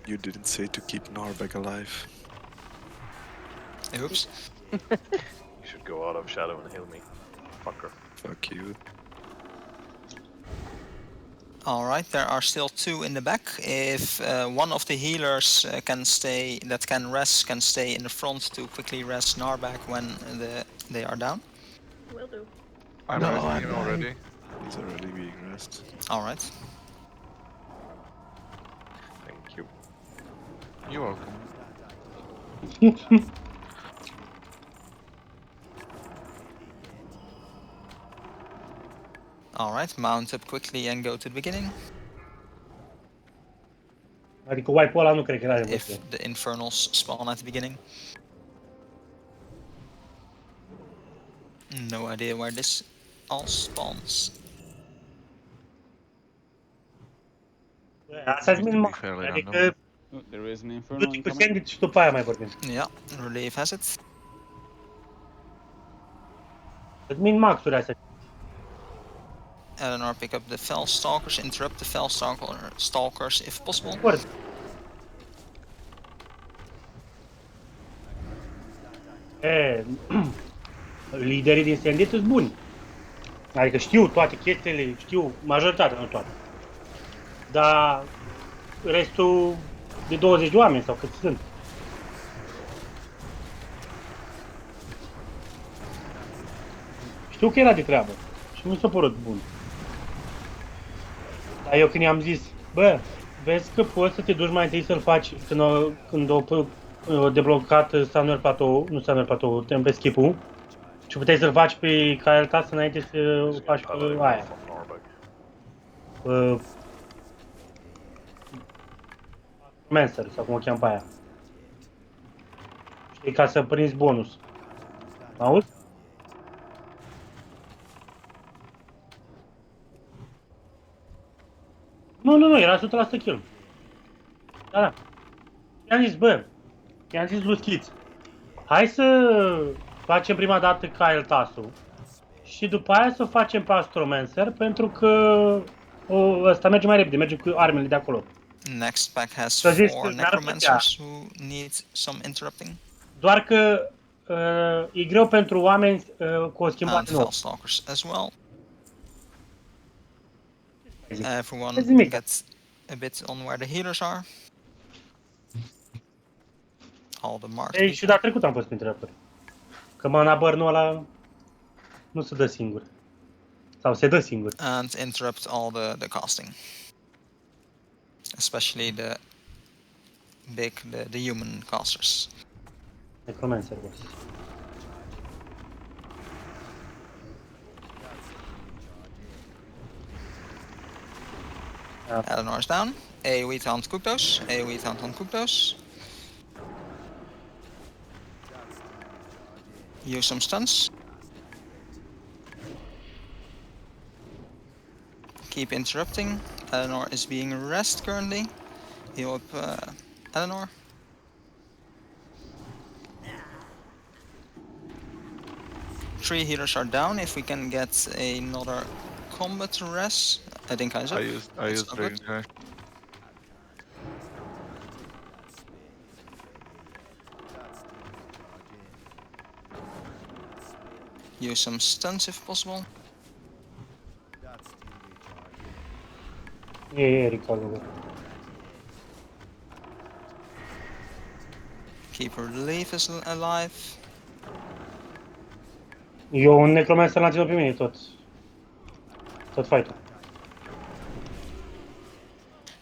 You didn't say to keep Narbeck alive. Oops. You should go out of shadow and heal me, fucker. Fuck you. Alright, there are still 2 in the back. If one of the healers can stay in the front to quickly rest Narbeck when they are down. Will do. I'm resting him already. He's already being rested. Alright. Thank you. You're welcome. Alright, mount up quickly and go to the beginning. Adică wipe-ul ăla nu cred că era nevoie. If the infernals spawn at the beginning. No idea where this all spawns. Asta-s minimum. Adică... There is an infernal du-ți cu sandwich și după aia mai vorbim. Yeah, Relief has it. Îți min max-uri astea. Eleanor, pick up the Fell Stalkers, interrupt the Fell Stalkers if possible. Liderii din Sandit sunt buni. Adică știu toate chestiile, știu majoritatea, nu toate. Dar restul de 20 de oameni sau cât sunt. Știu că era de treabă și mi s-a părut bun. Dar eu când i-am zis, bă, vezi că poți să te duci mai întâi să-l faci când o deblocat Samuel Platou, nu Samuel Platou, Temple Skip-ul și puteai să-l faci pe Kyle Tass înainte să o faci pe aia. Mancer, sau cum o cheamă pe aia. Știi, ca să prinzi bonus. Auzi? Nu, era 100% kill. Da. I-am zis, i-am zis lui Schiț, hai să facem prima dată Kyle Tass-ul și după aia să o facem pe Astromancer, pentru că ăsta merge mai repede, merge cu armele de acolo. Next pack has 4 necromancers who need some interrupting. Doar că e greu pentru oameni cu o schimbare nouă. And Fellstalkers as well. Everyone gets a bit on where the healers are. All the marked Ei, și da trecut am fost printre raptori. Că mana burn-ul ăla nu se dă singur. Sau se dă singur. And interrupt all the casting. Especially the human casters. Necromancer, boss. Eleanor's down. AoE taunt Kukdos. AoE taunt on Kukdos. Use some stuns. Keep interrupting. Eleanor is being rest currently. Heal up Eleanor. Three healers are down. If we can get another combat rest, I think I used Dragon Crash. Use some stuns if possible. Yeah, recall. Keep her relief alive. Eu un necromancer l-am ținut pe mine tot fight-ul.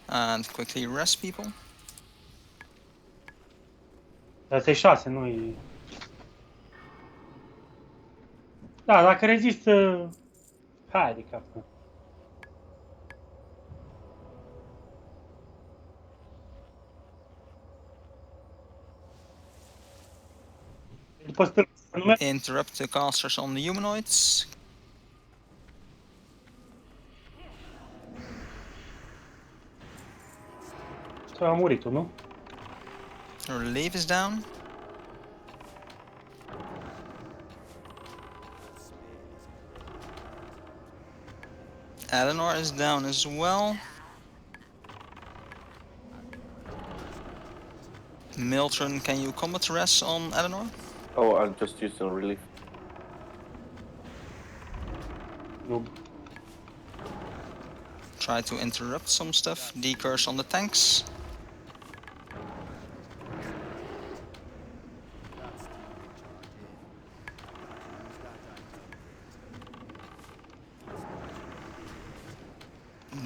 And quickly rest people. Asta e 6, nu e... Da, dacă rezistă... Hai de capul. Interrupt the casters on the humanoids. A murit, nu? Relief is down. Eleanor is down as well. Milton, can you combat rest on Eleanor? Oh, I'll just use the relief. Nope. Try to interrupt some stuff. Decurse on the tanks.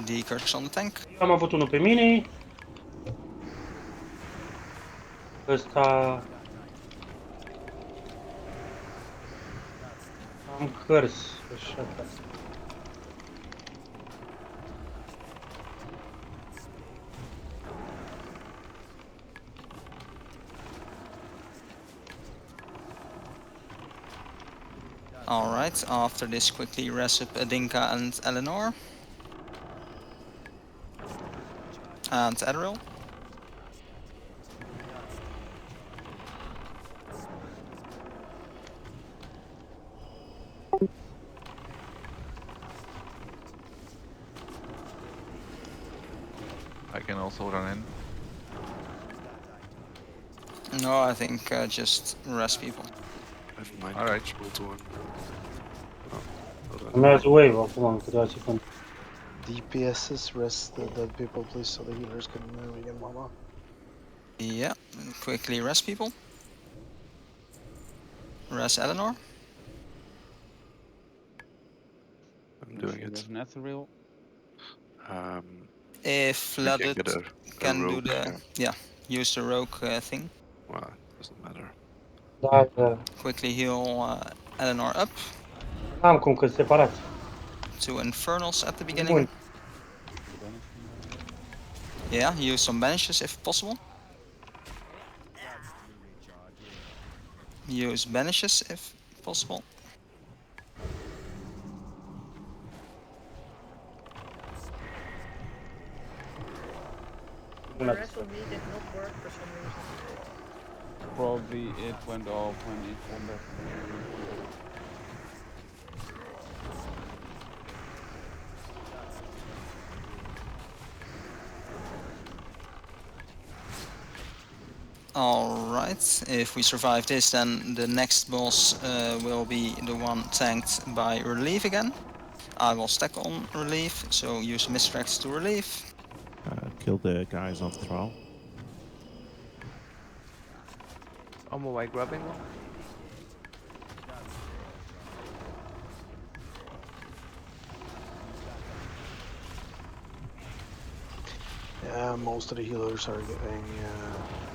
Decurse on the tank. Am avut unul pe mine. Ăsta... Am cărți, așa. Alright, after this quickly res up Adinka and Eleanor. And Adderall. I can also run in. No, I think just rest people. Alright. Urmează wave acum, în câteva secunde. DPSs rest the dead people, please, so the healers can regain mana. Yeah, quickly rest people. Rest Eleanor. I'm doing it. There's an ethereal. If Vladut can do rogue, the... Yeah, use the rogue thing. Well, doesn't matter. Dar Quickly heal Eleanor up. n-am cum că separați. 2 infernals at the beginning. Bun. Yeah, use some banishes if possible. Use banishes if possible. The wrestle me did not work for some reason. Probably it went off when in combat. Alright, if we survive this, then the next boss will be the one tanked by relief again. I will stack on relief, so use Mistracks to relieve. Kill the guys on Thrall. On my way, grabbing one. Yeah, most of the healers are getting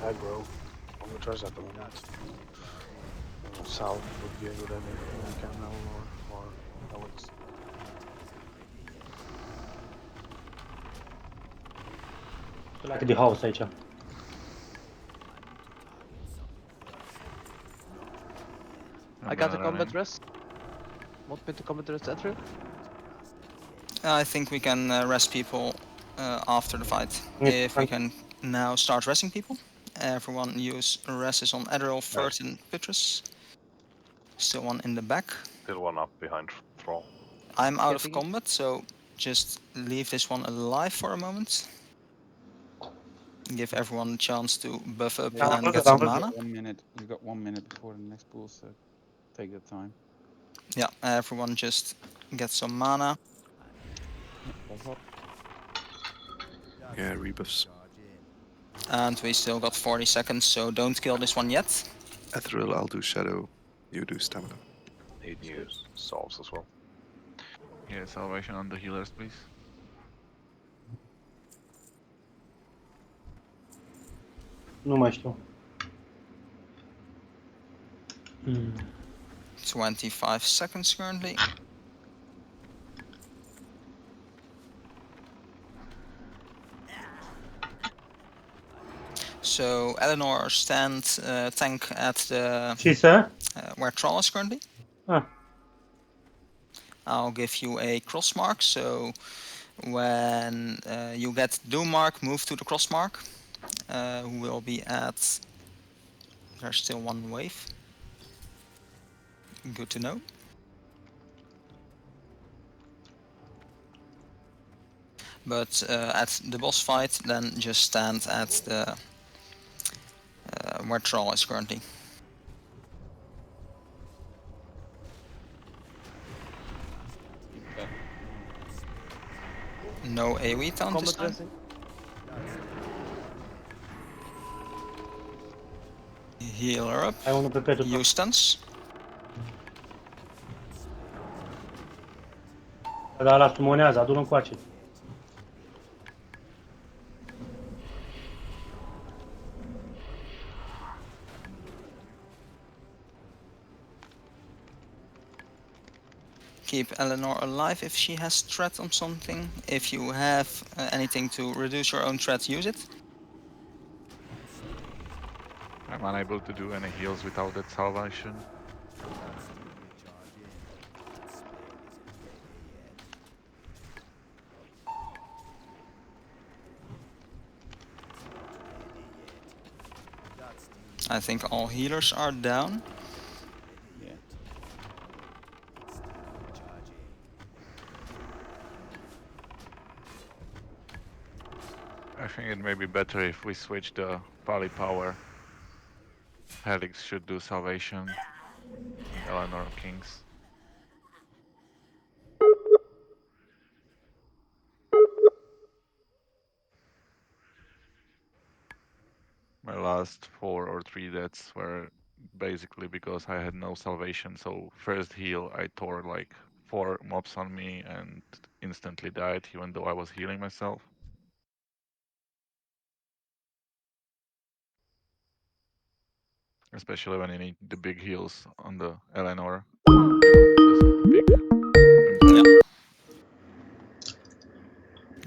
aggro on the trash at the moment. South would be a good idea if we can now, or Alex. Like de house aici. I got the combat rest. Want me to combat rest Ezreal? I think we can rest people after the fight. If we can now start resting people. Everyone use rests on Adderall, Furt and Petrus. Still one in the back. Still one up behind Thrall. I'm out of combat, so just leave this one alive for a moment. Give everyone a chance to buff up and get some mana. 1 minute. You got 1 minute before the next pool, so take your time. Yeah, everyone just get some mana. Yeah, rebuffs. And we still got 40 seconds, so don't kill this one yet. Ethereal, I'll do Shadow. You do Stamina. Need new solves as well. Yeah, salvation on the healers, please. Nu mai știu. 25 seconds currently. So Eleanor stand tank at the where Troll is currently. I'll give you a cross mark. So when you get Doom mark, move to the cross mark. Who will be at? There's still one wave. Good to know. But at the boss fight, then just stand at the where Troll is currently. No AoE taunt this time. Healer up. Use stuns. Dar ăla sumonează, adu-l încoace. Keep Eleanor alive if she has threat on something. If you have anything to reduce your own threat, use it. I'm unable to do any heals without that salvation. I think all healers are down. I think it may be better if we switch the Pali power. Helix should do salvation. Eleanor Kings. My last 4 or 3 deaths were basically because I had no salvation. So first heal, I tore like 4 mobs on me and instantly died, even though I was healing myself. especially when you need the big heals on the Eleanor. Just big impact.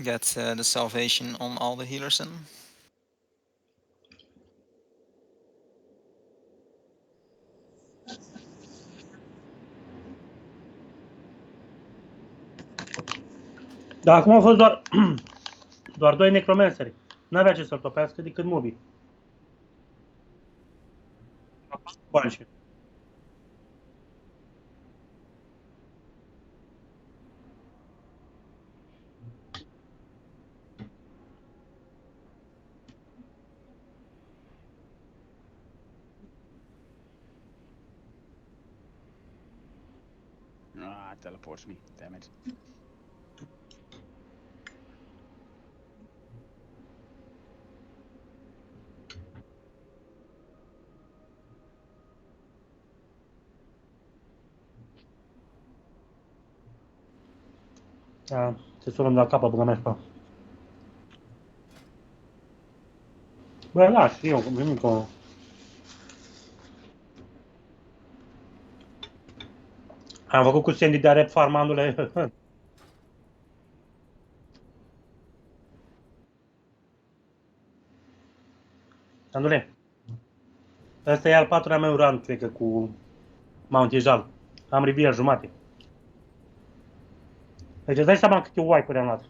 Get the salvation on all the healers in. Dar acum au fost doar 2 necromanceri. N-avea ce să-l topească decât mobii. Bani și. Ah, it teleports me. Damn it. Da, se sunăm la capă, băga mea și pa. Bă, lași, eu, nimic o... Am făcut cu Sandy de rep farmandule. Andule, ăsta e al 4-lea meu run, cred că, cu Mount Ejal. Am Riviera jumate. Deci îți dai seama câte wipe-uri am luat.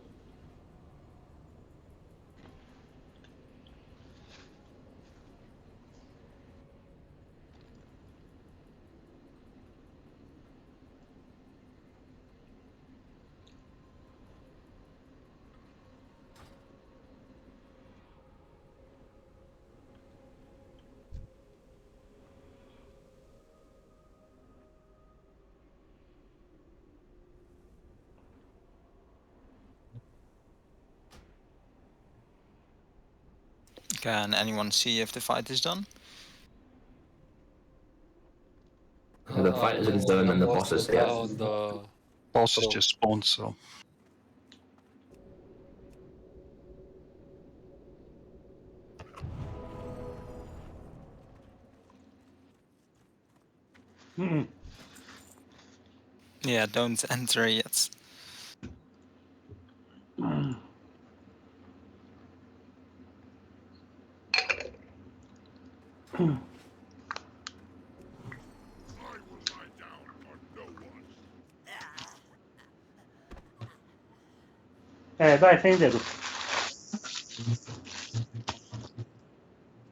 Can anyone see if the fight is done? The fight is done and the boss is here. The boss is just spawned, so. Yeah, don't enter yet. Da, e dead.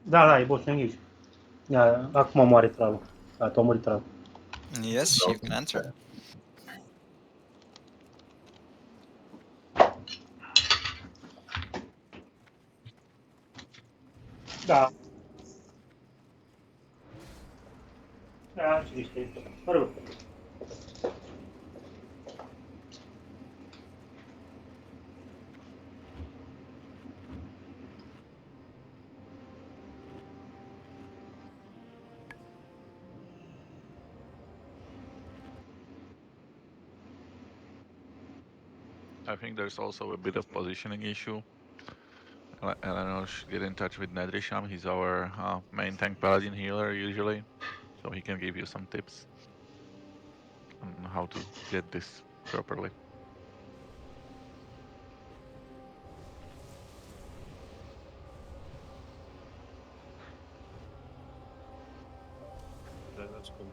Da, e boss engage. Acum moare tralul. Tu a murit tralul. Yes, you can enter. Da. Da, ce niște. Mă rog. I think there's also a bit of positioning issue. Eleanor should get in touch with Nedrisham. He's our main tank paladin healer usually, so he can give you some tips on how to get this properly. Yeah, that's cool.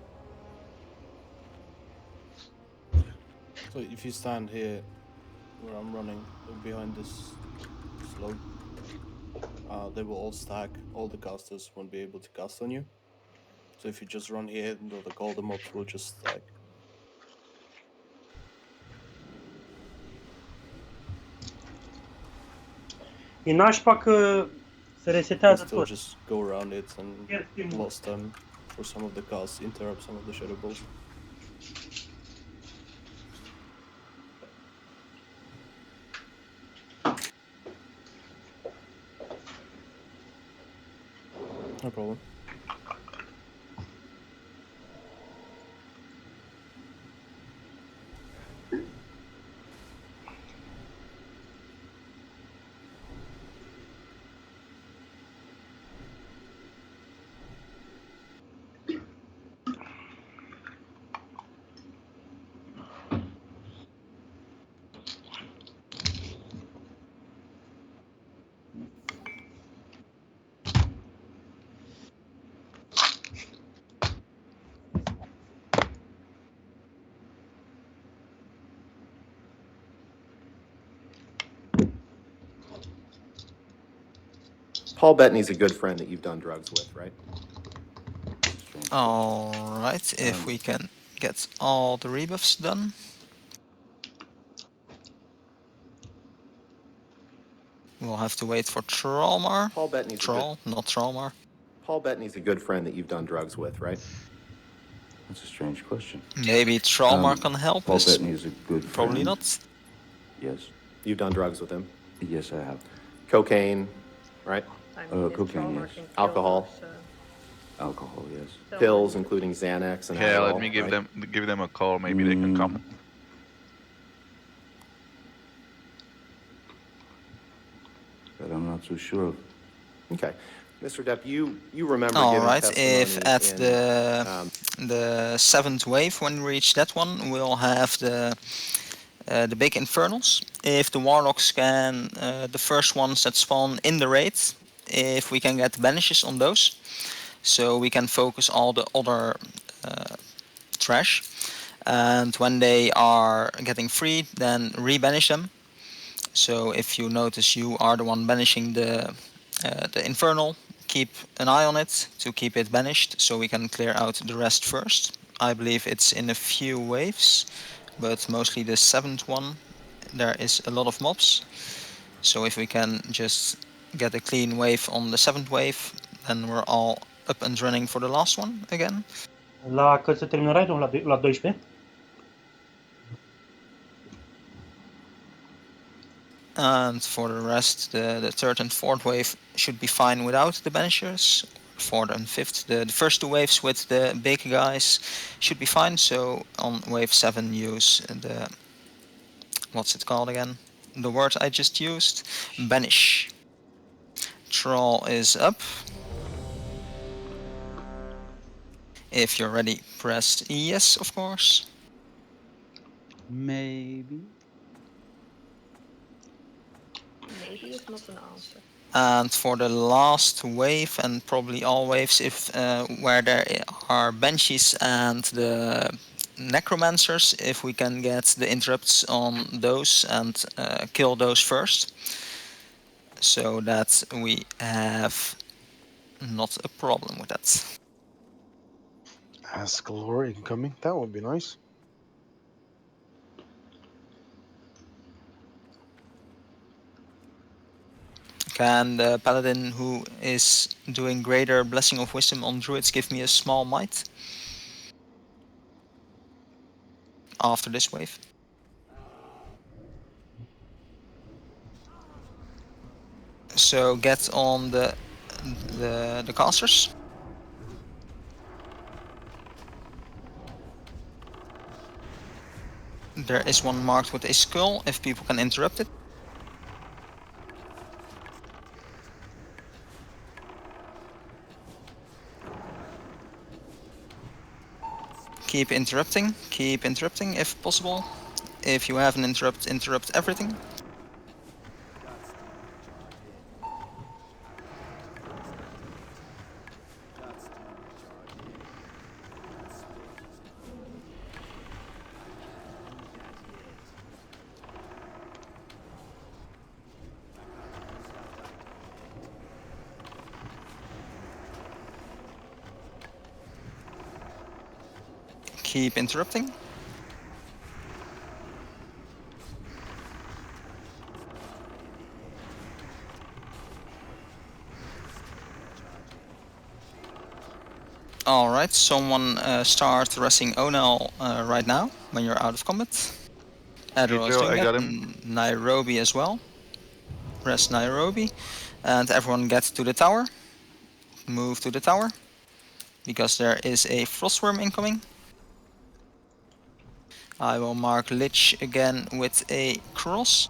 So if you stand here where I'm running behind this slope, they will all stack. All the casters won't be able to cast on you. So if you just run here, the golden mobs will just stack. E nașpa că se resetează Still tot. just go around it and lost time for some of the casts, interrupt some of the shadow balls. No problem. Paul Bettany's a good friend that you've done drugs with, right? Alright, if we can get all the rebuffs done. We'll have to wait for Trollmar. Paul Bettany's Troll, not Trollmar. Paul Bettany's a good friend that you've done drugs with, right? That's a strange question. Maybe Trollmar can help Paul us. Bettany is a good Probably friend. not. Yes. You've done drugs with him? Yes, I have. Cocaine, right? Cocaine, yes. Alcohol? Alcohol, yes. Pills, including Xanax and Yeah, let Adderall, me give right? them a call. Maybe they can come. That I'm not so sure of. Okay. Mr. Depp, you remember All giving right, testimony if at in, the 7th wave, when we reach that one, we'll have the big infernals. If the warlocks can, the first ones that spawn in the raid, if we can get banishes on those, so we can focus all the other trash. And when they are getting freed, then rebanish them. So if you notice you are the one banishing the infernal, keep an eye on it to keep it banished, so we can clear out the rest first. I believe it's in a few waves, but mostly the 7th one, there is a lot of mobs. So if we can just get a clean wave on the 7th wave, then we're all up and running for the last one again. La cât se termină raidul? La 12? And for the rest, the 3rd and 4th wave should be fine without the banishers. 4th and 5th, the first 2 waves with the big guys should be fine. So on wave 7 use the, what's it called again? The word I just used, banish. Troll is up. If you're ready, press yes, of course. Maybe. Maybe is not an answer. And for the last wave, and probably all waves, if where there are banshees and the necromancers, if we can get the interrupts on those and kill those first, so that we have not a problem with that. Ascalor incoming. That would be nice. Can the paladin who is doing greater blessing of wisdom on druids give me a small might after this wave? So get on the casters. There is one marked with a skull, if people can interrupt it. Keep interrupting if possible. If you have an interrupt everything. Keep interrupting. Alright, someone start rushing Onel right now, when you're out of combat. Adderall is doing I that. got him. Nairobi as well. Rest Nairobi. And everyone gets to the tower. Move to the tower. Because there is a frostworm incoming. I will mark Lich again with a cross.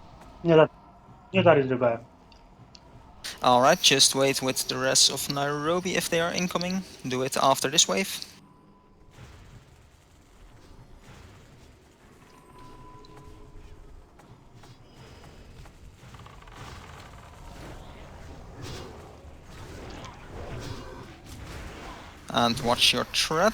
Alright, just wait with the rest of Nairobi if they are incoming. Do it after this wave. And watch your tread.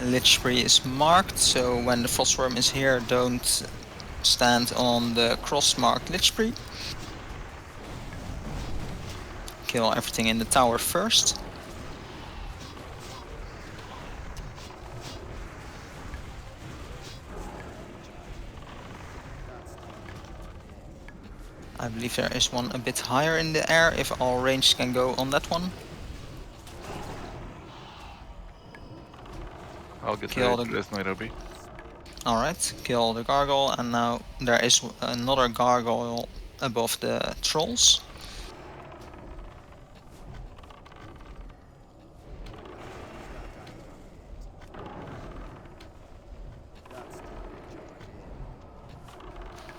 Lich Tree is marked, so when the Frostworm is here, don't stand on the cross-marked Lich Tree. Kill everything in the tower first. I believe there is one a bit higher in the air, if all range can go on that one. I'll get Kill ready to rest Nairobi. Alright, kill the gargoyle, and now there is another gargoyle above the trolls.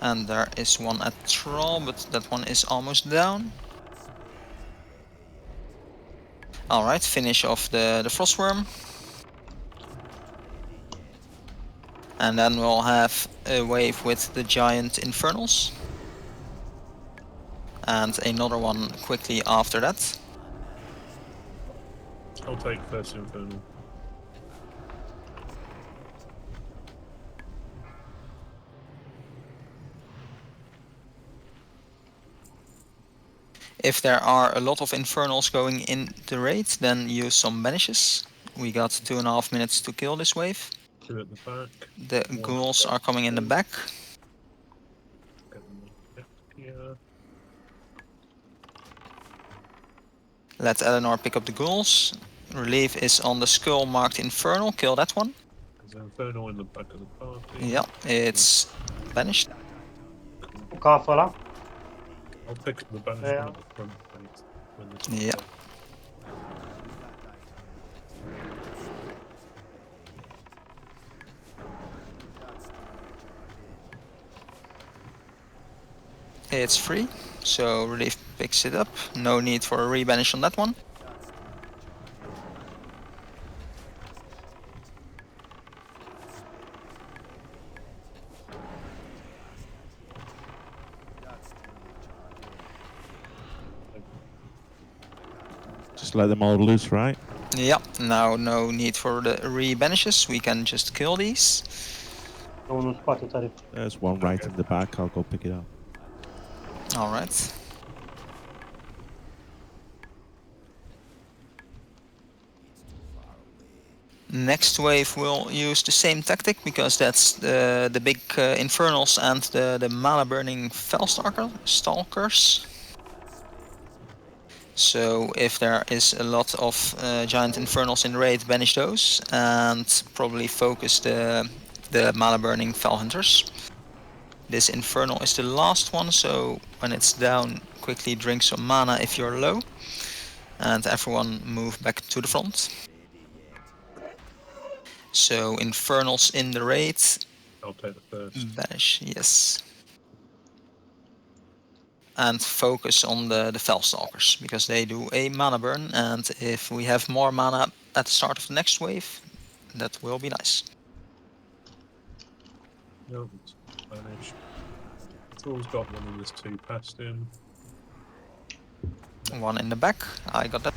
And there is one at troll, but that one is almost down. Alright, finish off the frostworm. And then we'll have a wave with the giant infernals. And another one quickly after that. I'll take first infernal. If there are a lot of infernals going in the raid, then use some banishes. We got 2.5 minutes to kill this wave. Two at the back. The ghouls are coming in the back. Get them left here. Let Eleanor pick up the ghouls. Relief is on the skull marked infernal. Kill that one. There's an infernal in the back of the party. Yeah, it's banished. Calful ăla. I'll fix the banishment at the front gate when this one's Yeah. dead. It's free, so Relief picks it up. No need for a rebanish on that one. Just let them all loose, right? Yeah, now no need for the rebanishes. We can just kill these. There's one right in the back. I'll go pick it up. Alright. Next wave we'll use the same tactic because that's the big infernals and the mana burning stalkers. So if there is a lot of giant infernals in the raid, banish those and probably focus the mana burning fell hunters. This infernal is the last one, so when it's down, quickly drink some mana if you're low. And everyone move back to the front. So infernals in the raid. I'll take the first. Banish, yes. And focus on the Fellstalkers, because they do a mana burn, and if we have more mana at the start of the next wave, that will be nice. No, it's banished. Troll's got one in this two past him. One in the back, I got that.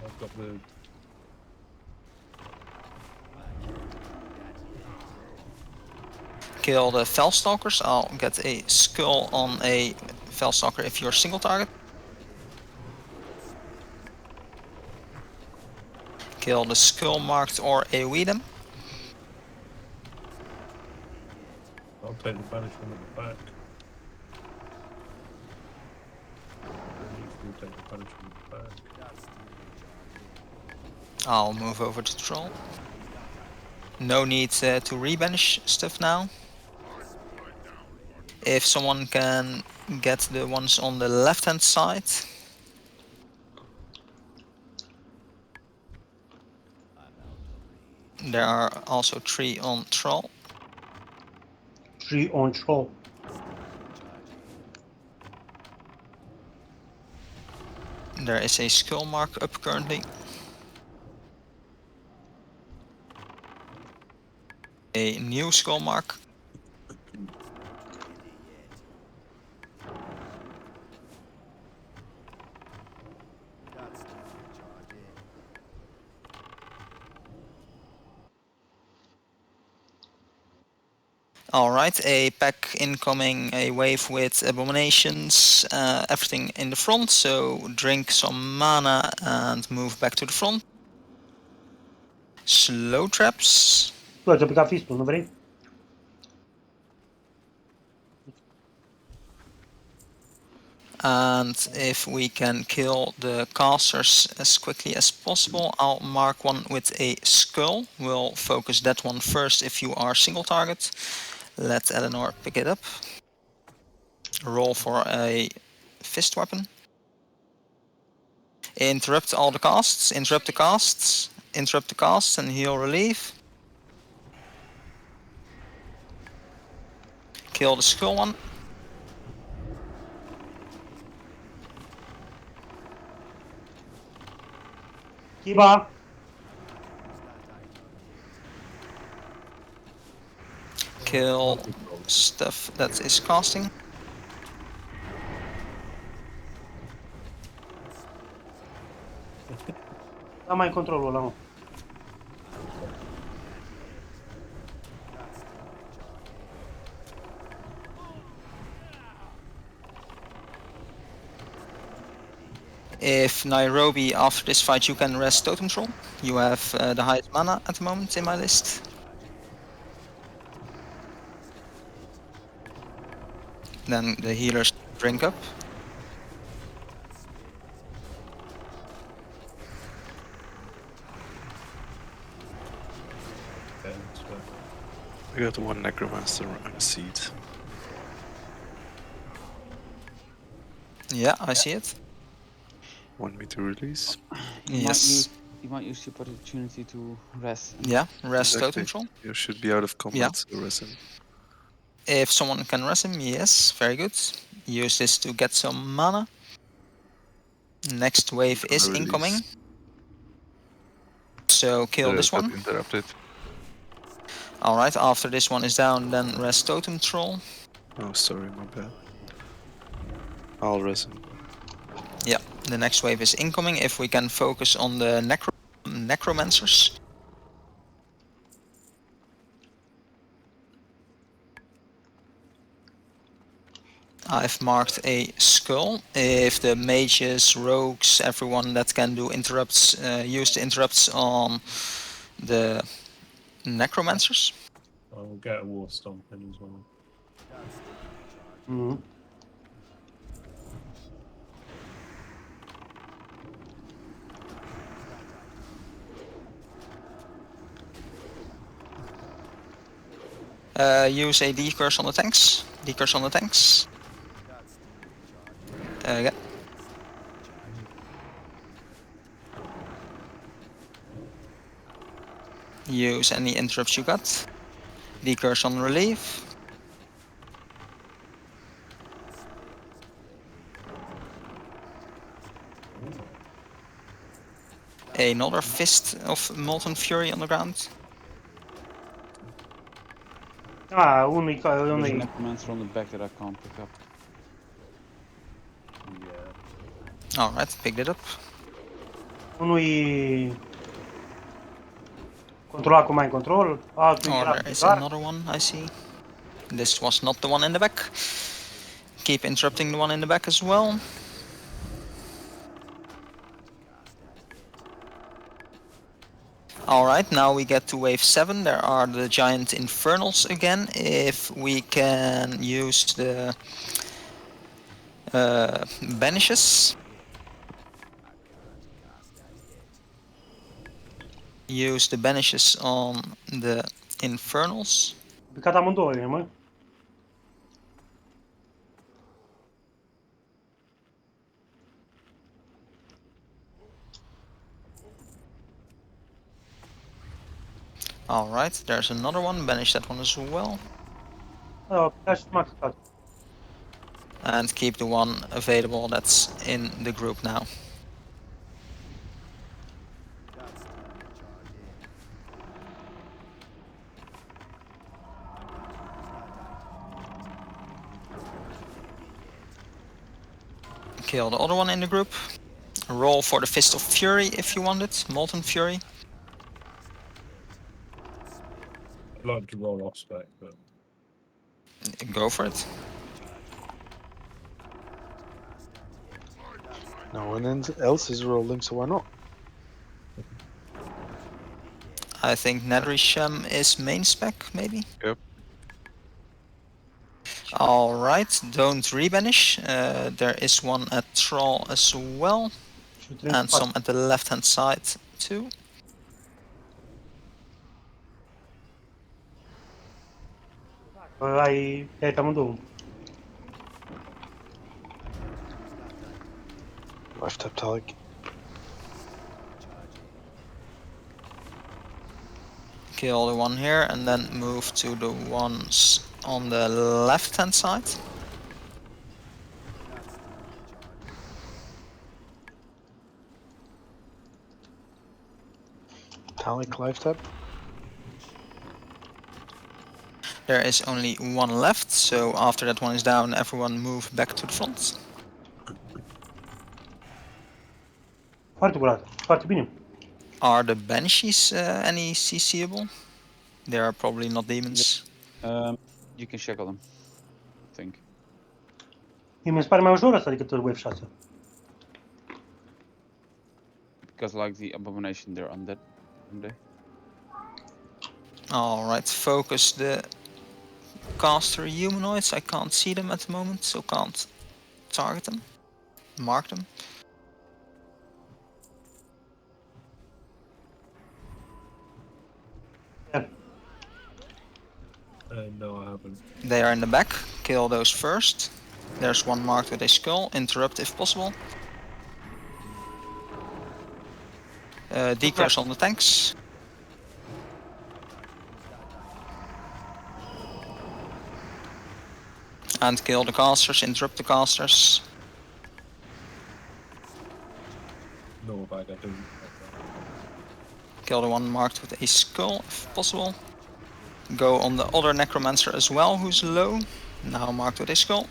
I've got the... Kill the Fellstalkers, I'll get a skull on a Fellstalker if you're single target. Kill the skull marked or AoE them. I'll take the banishment at the back. We'll take the banishment at the back. I'll move over to Troll. No need to rebanish stuff now. If someone can get the ones on the left hand side. There are also 3 on Troll. 3 on Troll. There is a skull mark up currently. A new skull mark. Alright, a pack incoming, a wave with abominations, everything in the front, so drink some mana and move back to the front. Slow traps. Tu ți-a picat fistul, nu vrei? And if we can kill the casters as quickly as possible, I'll mark one with a skull. We'll focus that one first if you are single target. Let Eleanor pick it up. Roll for a fist weapon. Interrupt all the casts, interrupt the casts, and heal relief. Kill the skull one. Kiba! Kill stuff that is casting. Da mai controlul ăla, mă. If Nairobi, after this fight, you can rest Totem Troll. You have the highest mana at the moment in my list. Then the healers drink up. We got one necromancer on a seat. Yeah, I see it. Want me to release? Yes. You might use the opportunity to rest. Yeah, rest Exactly. Totem Troll. You should be out of combat, Yeah. so rest him. If someone can rest him, yes, very good. Use this to get some mana. Next wave is Release. incoming. So kill this Got one. interrupted. Alright, after this one is down, then rest Totem Troll. Oh, sorry, my bad. I'll rest him. Yeah, the next wave is incoming. If we can focus on the necromancers. I've marked a skull. If the mages, rogues, everyone that can do interrupts, use the interrupts on the necromancers. I'll get a war stomping as well. Mhm. Use a decurse on the tanks. Decurse on the tanks. Yeah. Use any interrupts you got. Decurse on relief. Another fist of Molten Fury on the ground. Ah, unui... There's a unui... necromancer on the back that I can't pick up. Alright, picked it up. Unui... Controlat cu mind control. Altul Oh, era there is bizar. another one, I see. This was not the one in the back. Keep interrupting the one in the back as well. Alright, now we get to wave 7. There are the giant infernals again. If we can use the banishes. Use the banishes on the infernals. Picat amândouă, mă. Alright, there's another one. Banish that one as well. Picat și m-a picat. And keep the one available that's in the group now. Kill the other one in the group. Roll for the Fist of Fury if you want it. Molten Fury. I'd like to roll off spec, but Go for it. No one else is rolling, so why not? I think Netherisham is main spec, maybe? Yep. Alright, don't rebanish. There is one at Troll as well. And some at the left hand side too. Ai amândouă. Left up Talik. Kill the one here and then move to the ones on the left hand side. Talik left up. There is only one left, so after that one is down, everyone move back to the front. Foarte curat, foarte bine. Are the banshees any CCable? They are probably not demons. You can shackle them, I think. Mi se pare mai ușor asta decât Wave 6. Because like the abomination, they're undead. Alright, focus the caster humanoids. I can't see them at the moment, so can't target them. Mark them. No, I haven't. They are in the back. Kill those first. There's one marked with a skull. Interrupt if possible. Decross on the tanks. And kill the casters, interrupt the casters. No, bag, I don't. Kill the one marked with a skull if possible. Go on the other necromancer as well, who's low. Now marked with a skull.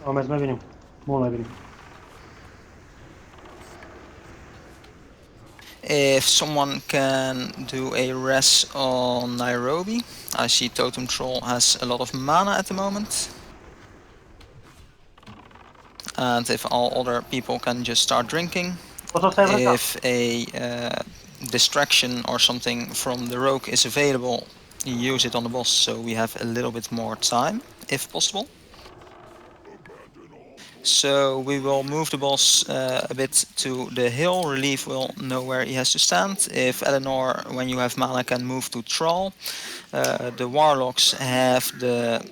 Au mers mai bine. Mult mai bine. If someone can do a res on Nairobi. I see Totem Troll has a lot of mana at the moment. And if all other people can just start drinking. If a distraction or something from the rogue is available, use it on the boss so we have a little bit more time, if possible. So we will move the boss a bit to the hill. Relief will know where he has to stand. If Eleanor, when you have mana, can move to Troll. The Warlocks have the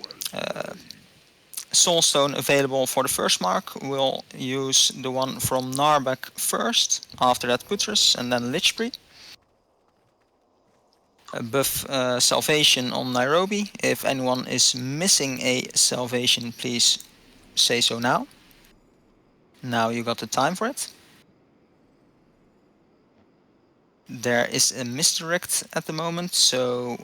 Soulstone available for the first mark. We'll use the one from Narbek first, after that Putras, and then Lichbreed. Buff Salvation on Nairobi. If anyone is missing a Salvation, please say so now. Now you got the time for it. There is a misdirect at the moment, so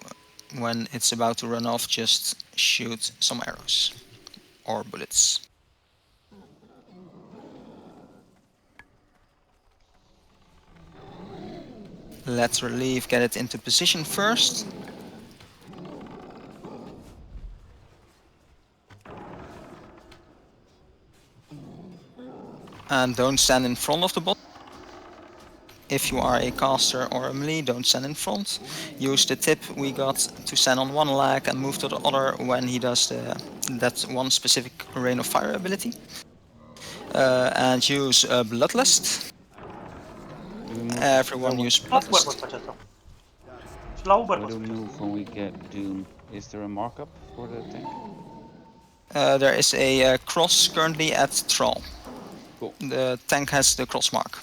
when it's about to run off, just shoot some arrows or bullets. Let's Relief get it into position first. And don't stand in front of the bot. If you are a caster or a melee, don't stand in front. Use the tip we got to stand on one leg and move to the other when he does that one specific Rain of Fire ability. And use Bloodlust. Everyone use Bloodlust. What do we move when we get Doom? Is there a markup for the tank? There is a cross currently at Troll. Cool. The tank has the cross mark.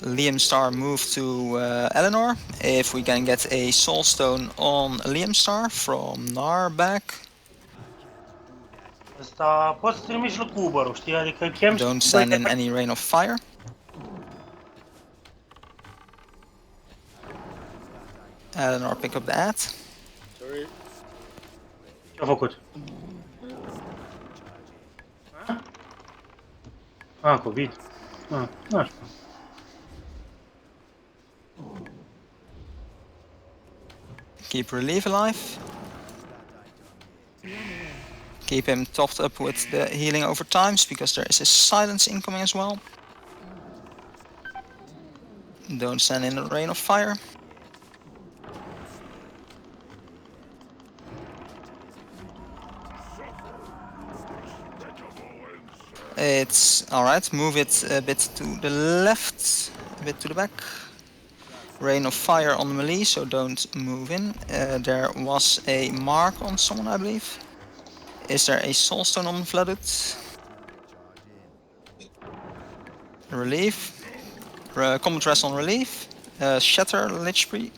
Liam Star move to Eleanor. If we can get a Soulstone on Liam Star from Narbek. Asta poți să trimiși la Cuberul, știi? Adică chem. Don't stand in any Rain of Fire. Eleanor, pick up the ad. Sorry. Ce-a făcut? COVID. Nu știu. Keep Relief alive. Keep him topped up with the healing over times, because there is a silence incoming as well. Don't stand in the rain of fire. It's alright, move it a bit to the left, a bit to the back. Rain of fire on the melee, so don't move in. There was a mark on someone, I believe. Is there a soulstone on Vladut? Relief. Combat rest on relief. Shatter, Lich Spree.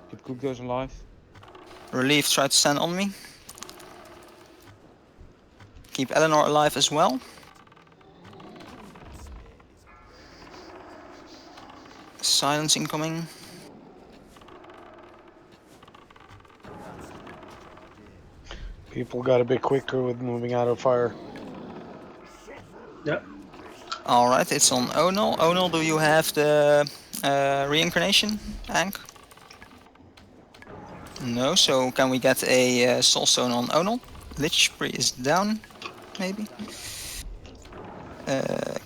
Keep Cook those alive. Relief, try to stand on me. Keep Eleanor alive as well. Silence incoming. People got to be quicker with moving out of fire. Yeah. Alright, it's on Onal. Onal, do you have the reincarnation, Hank? No, so can we get a soulstone on Onal? Lich Spree is down, maybe.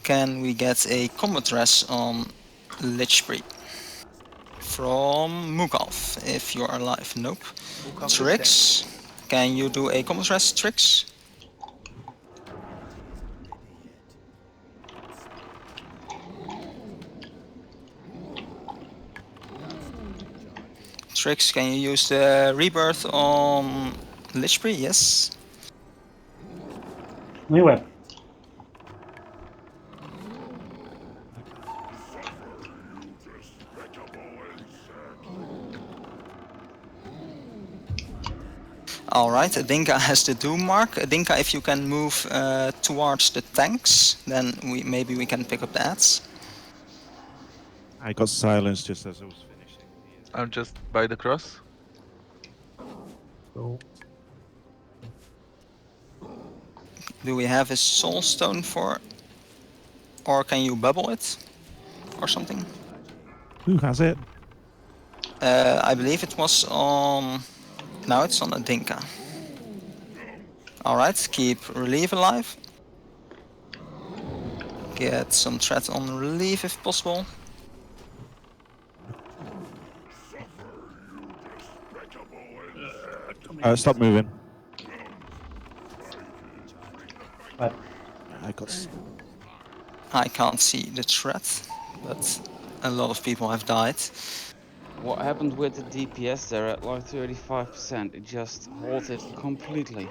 Can we get a combat rest on Lich Spree? From Mukov, if you're alive. Nope. Trix, can you do a combat rest, Trix? Trix, can you use the rebirth on Lich Spree? Yes. Muy well. Alright, Adinka has the Doom mark. Adinka, if you can move towards the tanks, then maybe we can pick up the ads. I got silenced just as I was finishing. I'm just by the cross. Cool. Do we have a soulstone for... Or can you bubble it? Or something? Who has it? I believe it was on... Now it's on Adinka. Alright, keep Relief alive. Get some threat on Relief if possible. Stop moving. What? I can't see the threat, but a lot of people have died. What happened with the DPS there at like 35%? It just halted completely.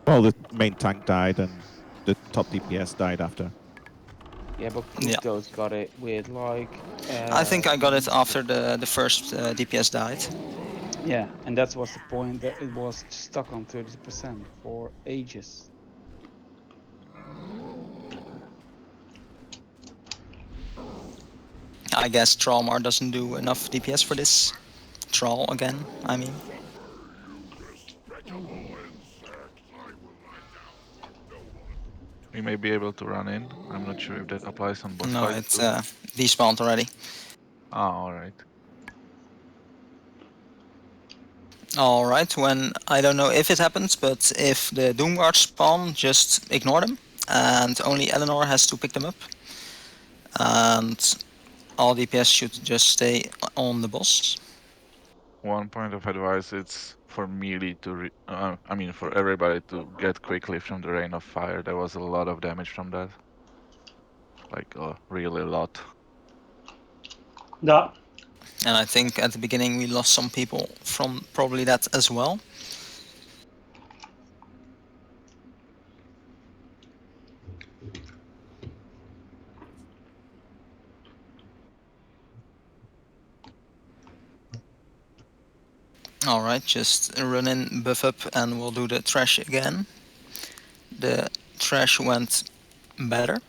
Well, the main tank died and the top DPS died after. Yeah, but Kudos got it with like... I think I got it after the first DPS died. Yeah, and that was the point, that it was stuck on 30% for ages. I guess Trollmar doesn't do enough DPS for this. Troll again, I mean. We may be able to run in. I'm not sure if that applies on boss No, fights. it's despawned already. Ah, alright. Alright, when, I don't know if it happens, but if the Doomguards spawn, just ignore them. And only Eleanor has to pick them up. And all DPS should just stay on the boss. One point of advice, it's for melee to, for everybody to get quickly from the Rain of Fire. There was a lot of damage from that. Like, really a lot. Da. And I think at the beginning we lost some people from probably that as well. Alright, just run in, buff up, and we'll do the trash again. The trash went better.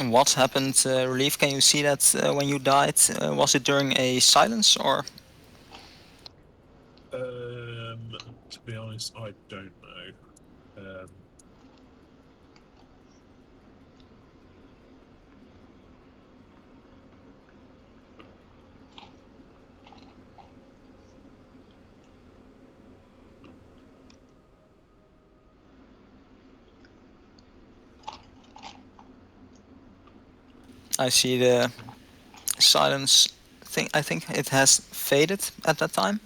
What happened, Relief? Can you see that when you died? Was it during a silence or? To be honest, I don't know. I see the silence thing. I think it has faded at that time.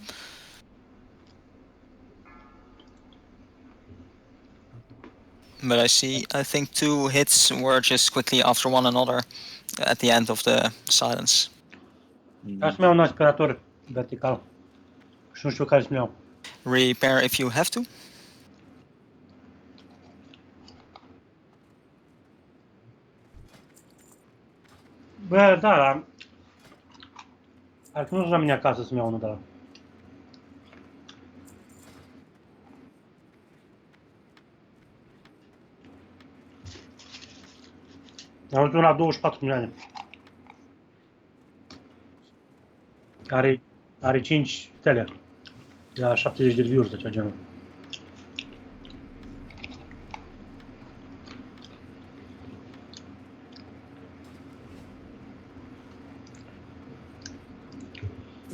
But I see, I think 2 hits were just quickly after one another at the end of the silence. Aș mai un aspirator vertical. Și nu știu care să-mi iau. Repair if you have to. Bă, da, ar fi nu la mine acasă să-mi iau unul de ăla. Am văzut la 24 milioane. Are 5 stele. La 70 de review-uri de cea genul.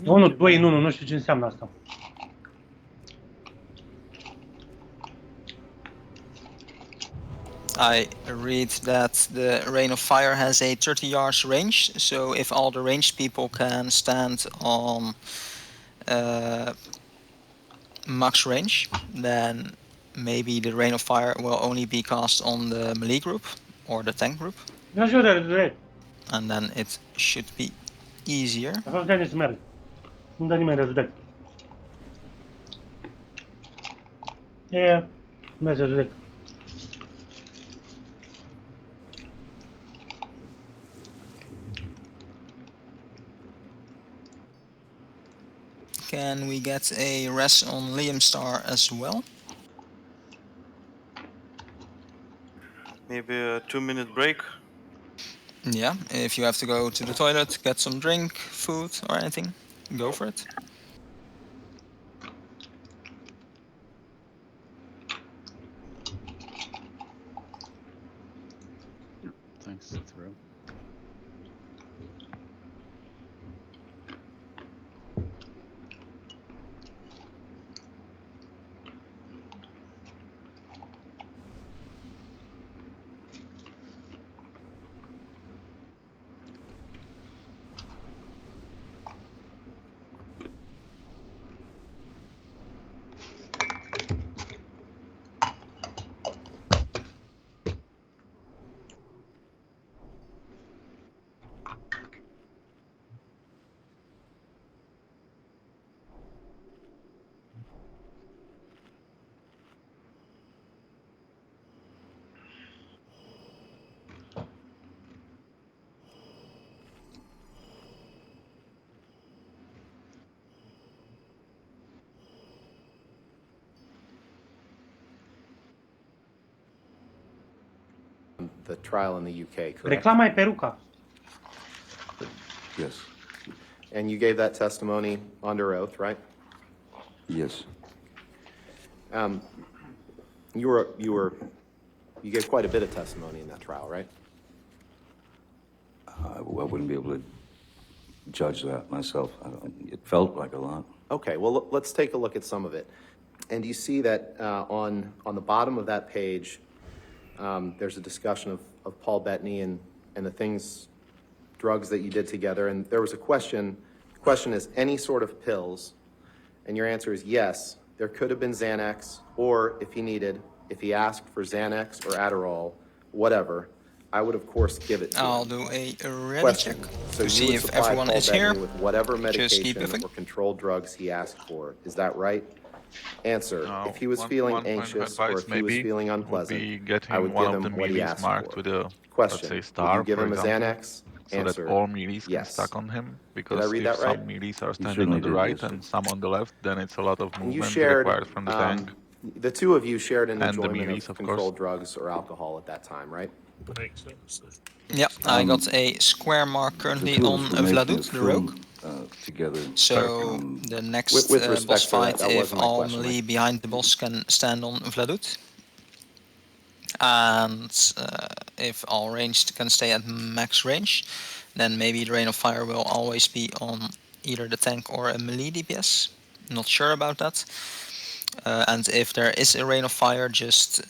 E 1, 2 în 1, nu știu ce înseamnă asta. I read that the Rain of Fire has a 30 yards range, so if all the ranged people can stand on max range, then maybe the Rain of Fire will only be cast on the melee group or the tank group. And then it should be easier. Așa de să merg. Nu dă nimeni răzudec. Merge răzudec. Can we get a rest on Liam Star as well? Maybe a 2-minute break. Yeah, if you have to go to the toilet, get some drink, food or anything, go for it. Thanks, throw. The trial in the UK, correct? Reclama e peruca. Yes. And you gave that testimony under oath, right? Yes. You gave quite a bit of testimony in that trial, right? I wouldn't be able to judge that myself. It felt like a lot. Okay, well, let's take a look at some of it. And you see that on the bottom of that page, there's a discussion of Paul Bettany and the drugs that you did together. And there was a question. The question is, any sort of pills? And your answer is yes. There could have been Xanax, or if he asked for Xanax or Adderall, whatever, I would of course give it to I'll him. do a ready Question. check So to you see would if supply everyone Paul is Bettany here. with whatever Just keep medication moving. or controlled drugs he asked for. Is that right? Answer. No, if he was one feeling point of anxious or advice if he was maybe feeling would unpleasant, be getting I would one give of the him what he melees asked marked for. with a, Question. let's say, Would star, you give for him a example, Xanax? so Answer. that all melees can Yes. stack on him. Did I Because read if that right? some melees are standing certainly on the did, right yes, and some on the left, then it's a lot of And you movement shared required from the tank. The two of you shared an And the enjoyment mealies, of of controlled course. drugs or alcohol at that time, right? Makes sense. Yeah, I got a square mark currently on Vladut Roodyh. Together. So the next With boss respect, sir, fight, that if wasn't my all question. melee behind the boss can stand on Vladut, and if all ranged can stay at max range, then maybe the Rain of Fire will always be on either the tank or a melee DPS. Not sure about that. And if there is a Rain of Fire, just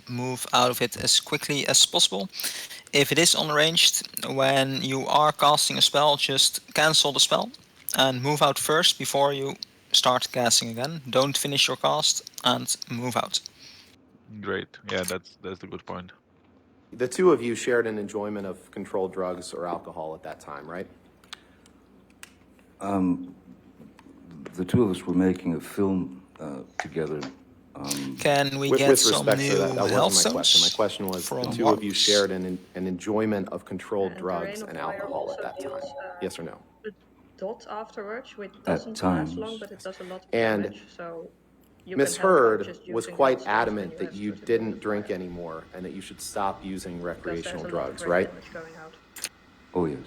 move out of it as quickly as possible. If it is unranged, when you are casting a spell, just cancel the spell and move out first before you start casting again. Don't finish your cast and move out. Great. Yeah, that's the good point. The two of you shared an enjoyment of controlled drugs or alcohol at that time, right? The two of us were making a film together. Can we With get some respect, new sir, that health wasn't my question. My stones question was the from two of you Warcraft? shared an enjoyment of controlled And the drugs Rain of and Fire alcohol also at that time. deals Yes or no? a dot afterwards, which At doesn't last long, times. but it does a lot of And damage. So you Miss can help out Hurd just was using quite health stones when adamant you that have you specific Rain didn't of drink Fire, anymore and that you should stop using because there's recreational a lot of drugs, rain right? damage going out. Oh yes.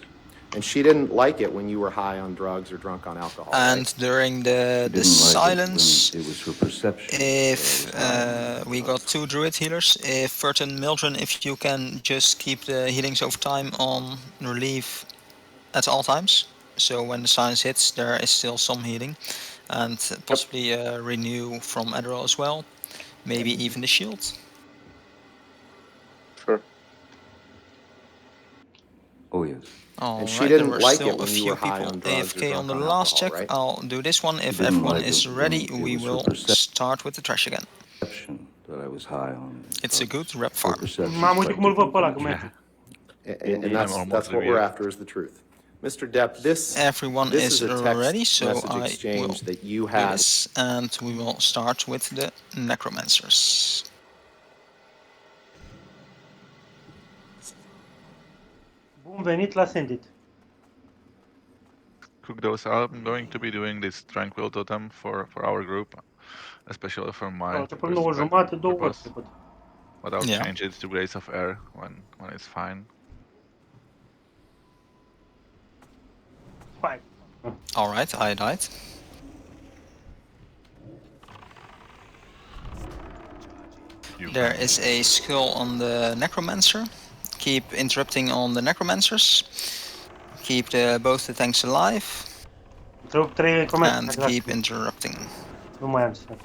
And she didn't like it when you were high on drugs or drunk on alcohol, And right? during She the didn't like silence, it when it was her perception. if we got 2 druid healers, if Furton Mildren, if you can just keep the healings over time on relief at all times. So when the silence hits, there is still some healing, and possibly renew from Adderall as well. Maybe even the shield. Sure. Oh yes. And she Alright, there didn't were like still it a when you few were high people on drugs or AFK on drunk the on last alcohol, check. right? I'll do this one. If didn't everyone like is it ready, when it we was her will start with the trash again. Perception that I was high on. It's a good rep Her farm. perception M-am is uitat quite cum îl văd pe ăla, different cum from merge. And that's what we're after is the truth. Mr. Depp, Everyone this is is a text ready, so message I will exchange that you do had. this, and we will start with the necromancers. Bun venit la Sendit. Cook those. I'm going to be doing this tranquil totem for our group, especially for Au my început 9:30, 2 ori purpose. trecut. But I'll Yeah. change it to Grace of Air when it's fine. Fine. Alright, I died. There is a skull on the necromancer. Keep interrupting on the necromancers. Keep both the tanks alive. Întrerup 3 necromancer. And exact. keep interrupting. Nu mai am să fac.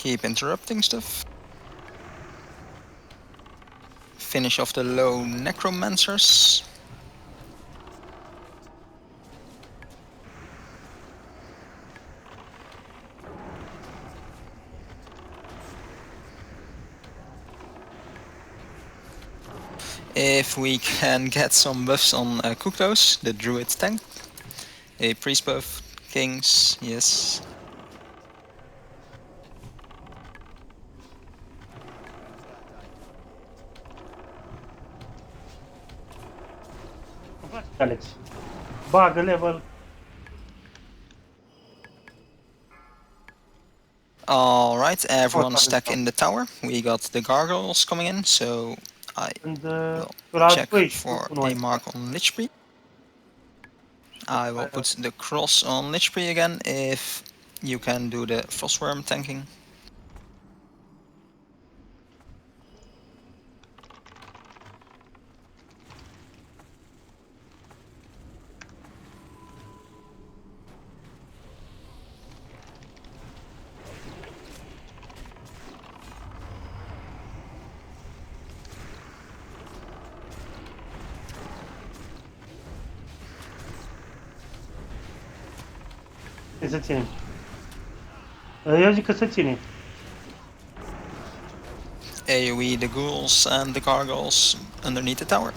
Keep interrupting stuff. Finish off the low necromancers. If we can get some buffs on Kuktos, the druid tank. A priest buff, kings, yes. Alex. Bagă level. Alright, everyone stuck in the tower. We got the gargoyles coming in, so I will check for a mark on Lichpree. I will put the cross on Lichpree again if you can do the frostworm tanking. Să ținem. Eu zic că să ținem. AoE the ghouls and the gargoyles underneath the tower.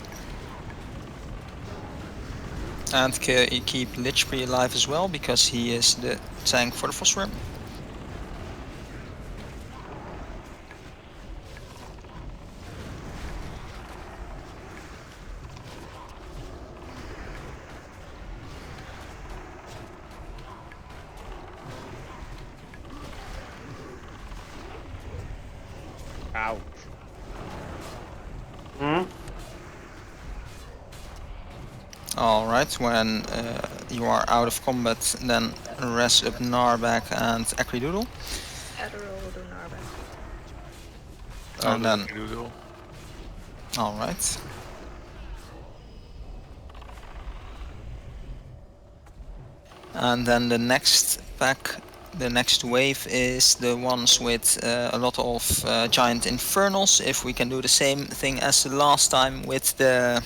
And keep Lichpree alive as well, because he is the tank for the Frostworm. Ouch. Alright, when you are out of combat, then rest up Narback and Acridoodle. Adderall will do Narback. And then... Acridoodle. Alright. And then the next pack, the next wave is the ones with a lot of giant infernals. If we can do the same thing as the last time with the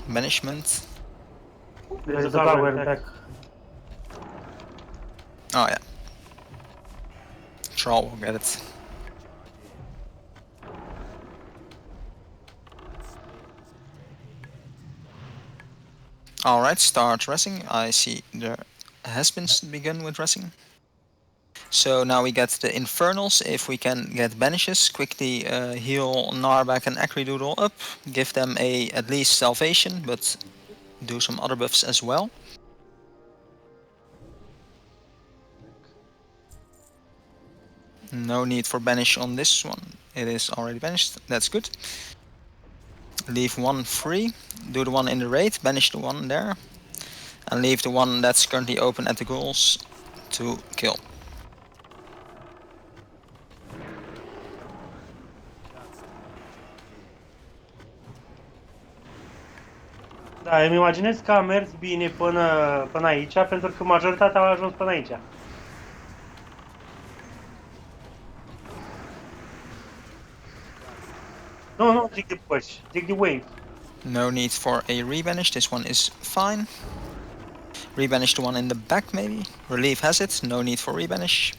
banishment. There's a Gargoyle back. Oh yeah. Troll will get it. Alright, start racing. I see there has been begun with racing. So now we get the Infernals. If we can get banishes, quickly heal Narback and Acridoodle up. Give them at least salvation, but do some other buffs as well. No need for banish on this one. It is already banished. That's good. Leave one free. Do the one in the raid. Banish the one there. And leave the one that's currently open at the ghouls to kill. Da, îmi imaginez că a mers bine până aici, pentru că majoritatea au ajuns până aici. Nu, zic de push, zic de wave. No need for a rebanish, this one is fine. Rebanish the one in the back maybe. Relief has it, no need for rebanish.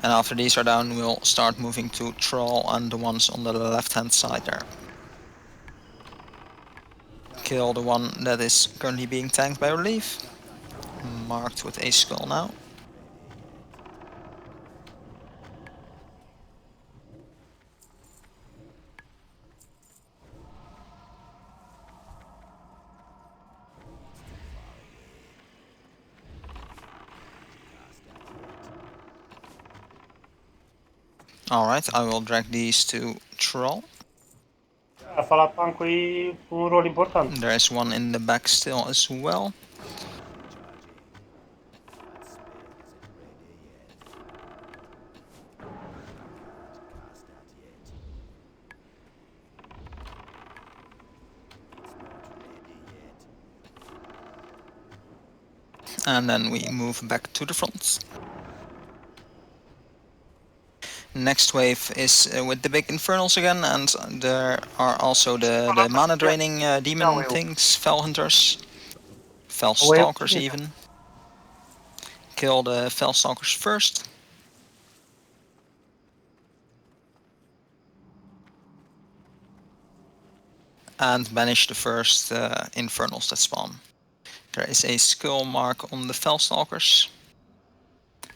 And after these are down, we'll start moving to Troll and the ones on the left hand side there. Kill the one that is currently being tanked by Relief. Marked with a skull now. Alright, I will drag these to Troll. Falapunk e un rol important. There is one in the back still as well. And then we move back to the front. Next wave is with the big Infernals again, and there are also the mana draining demon things, Fell Hunters, Fell Stalkers even. Kill the Fell Stalkers first. And banish the first Infernals that spawn. There is a skull mark on the Fell Stalkers.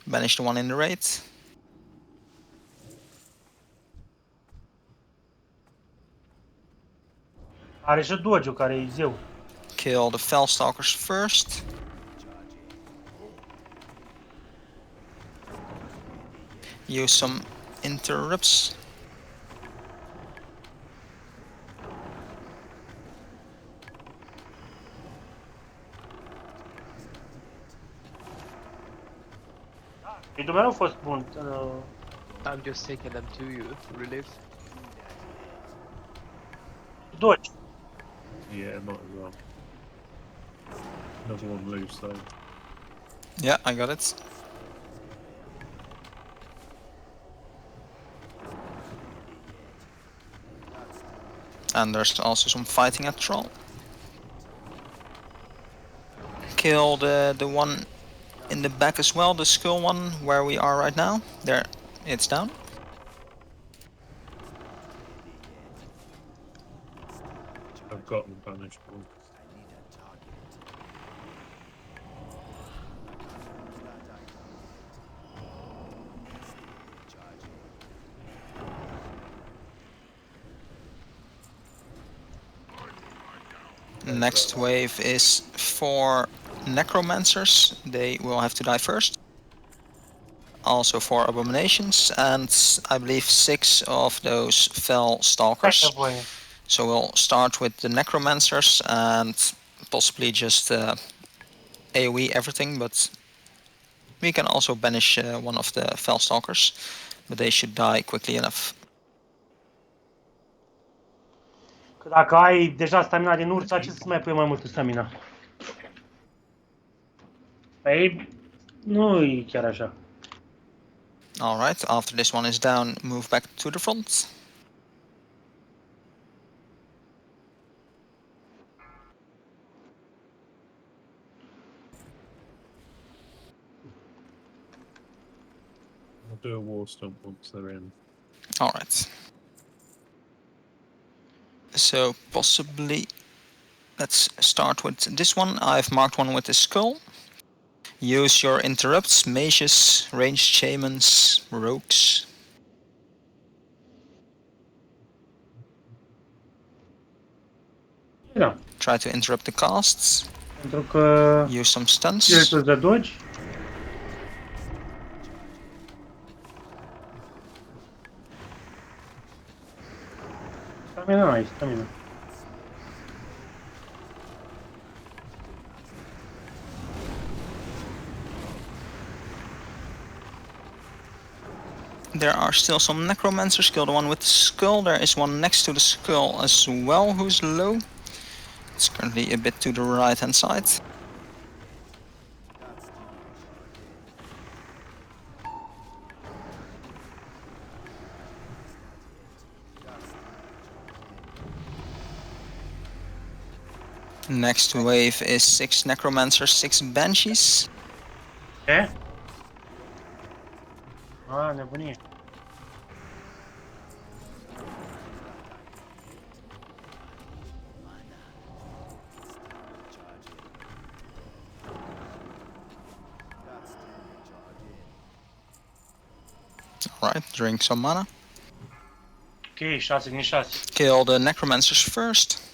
Banish the one in the raid. Are și dodge-ul care e zeu. Kill the Fell Stalkers first. Use some interrupts. Dumnezeu a fost bun. I'm just taking them to you, relief. Dodge. Yeah, might as well. Another one loose though. Yeah, I got it. And there's also some fighting at Troll. Kill the one in the back as well, the skull one where we are right now. There, it's down. manageable. Next wave is 4 necromancers. They will have to die first. Also 4 abominations, and I believe 6 of those fell stalkers. So we'll start with the necromancers and possibly just AoE everything, but we can also banish one of the fell stalkers, but they should die quickly enough. Că dacă ai deja stamina din urța, ce să mai pui mai multă stamina? Păi, nu e chiar așa. Alright, after this one is down, move back to the front. I'll do a war stomp once they're in. Alright. So possibly, let's start with this one. I've marked one with the skull. Use your interrupts, mages, ranged shamans, rogues. Da. Try to interrupt the casts. Pentru că use some stuns. spiritul de dodge. Stamina ai, stamina. There are still some necromancers. Kill the one with the skull. There is one next to the skull as well who's low. It's currently a bit to the right hand side. Next wave is 6 necromancers, 6 banshees. Ce? Ah, nebunie. Alright, drink some mana. Ok, 6 din 6. Kill the necromancers first.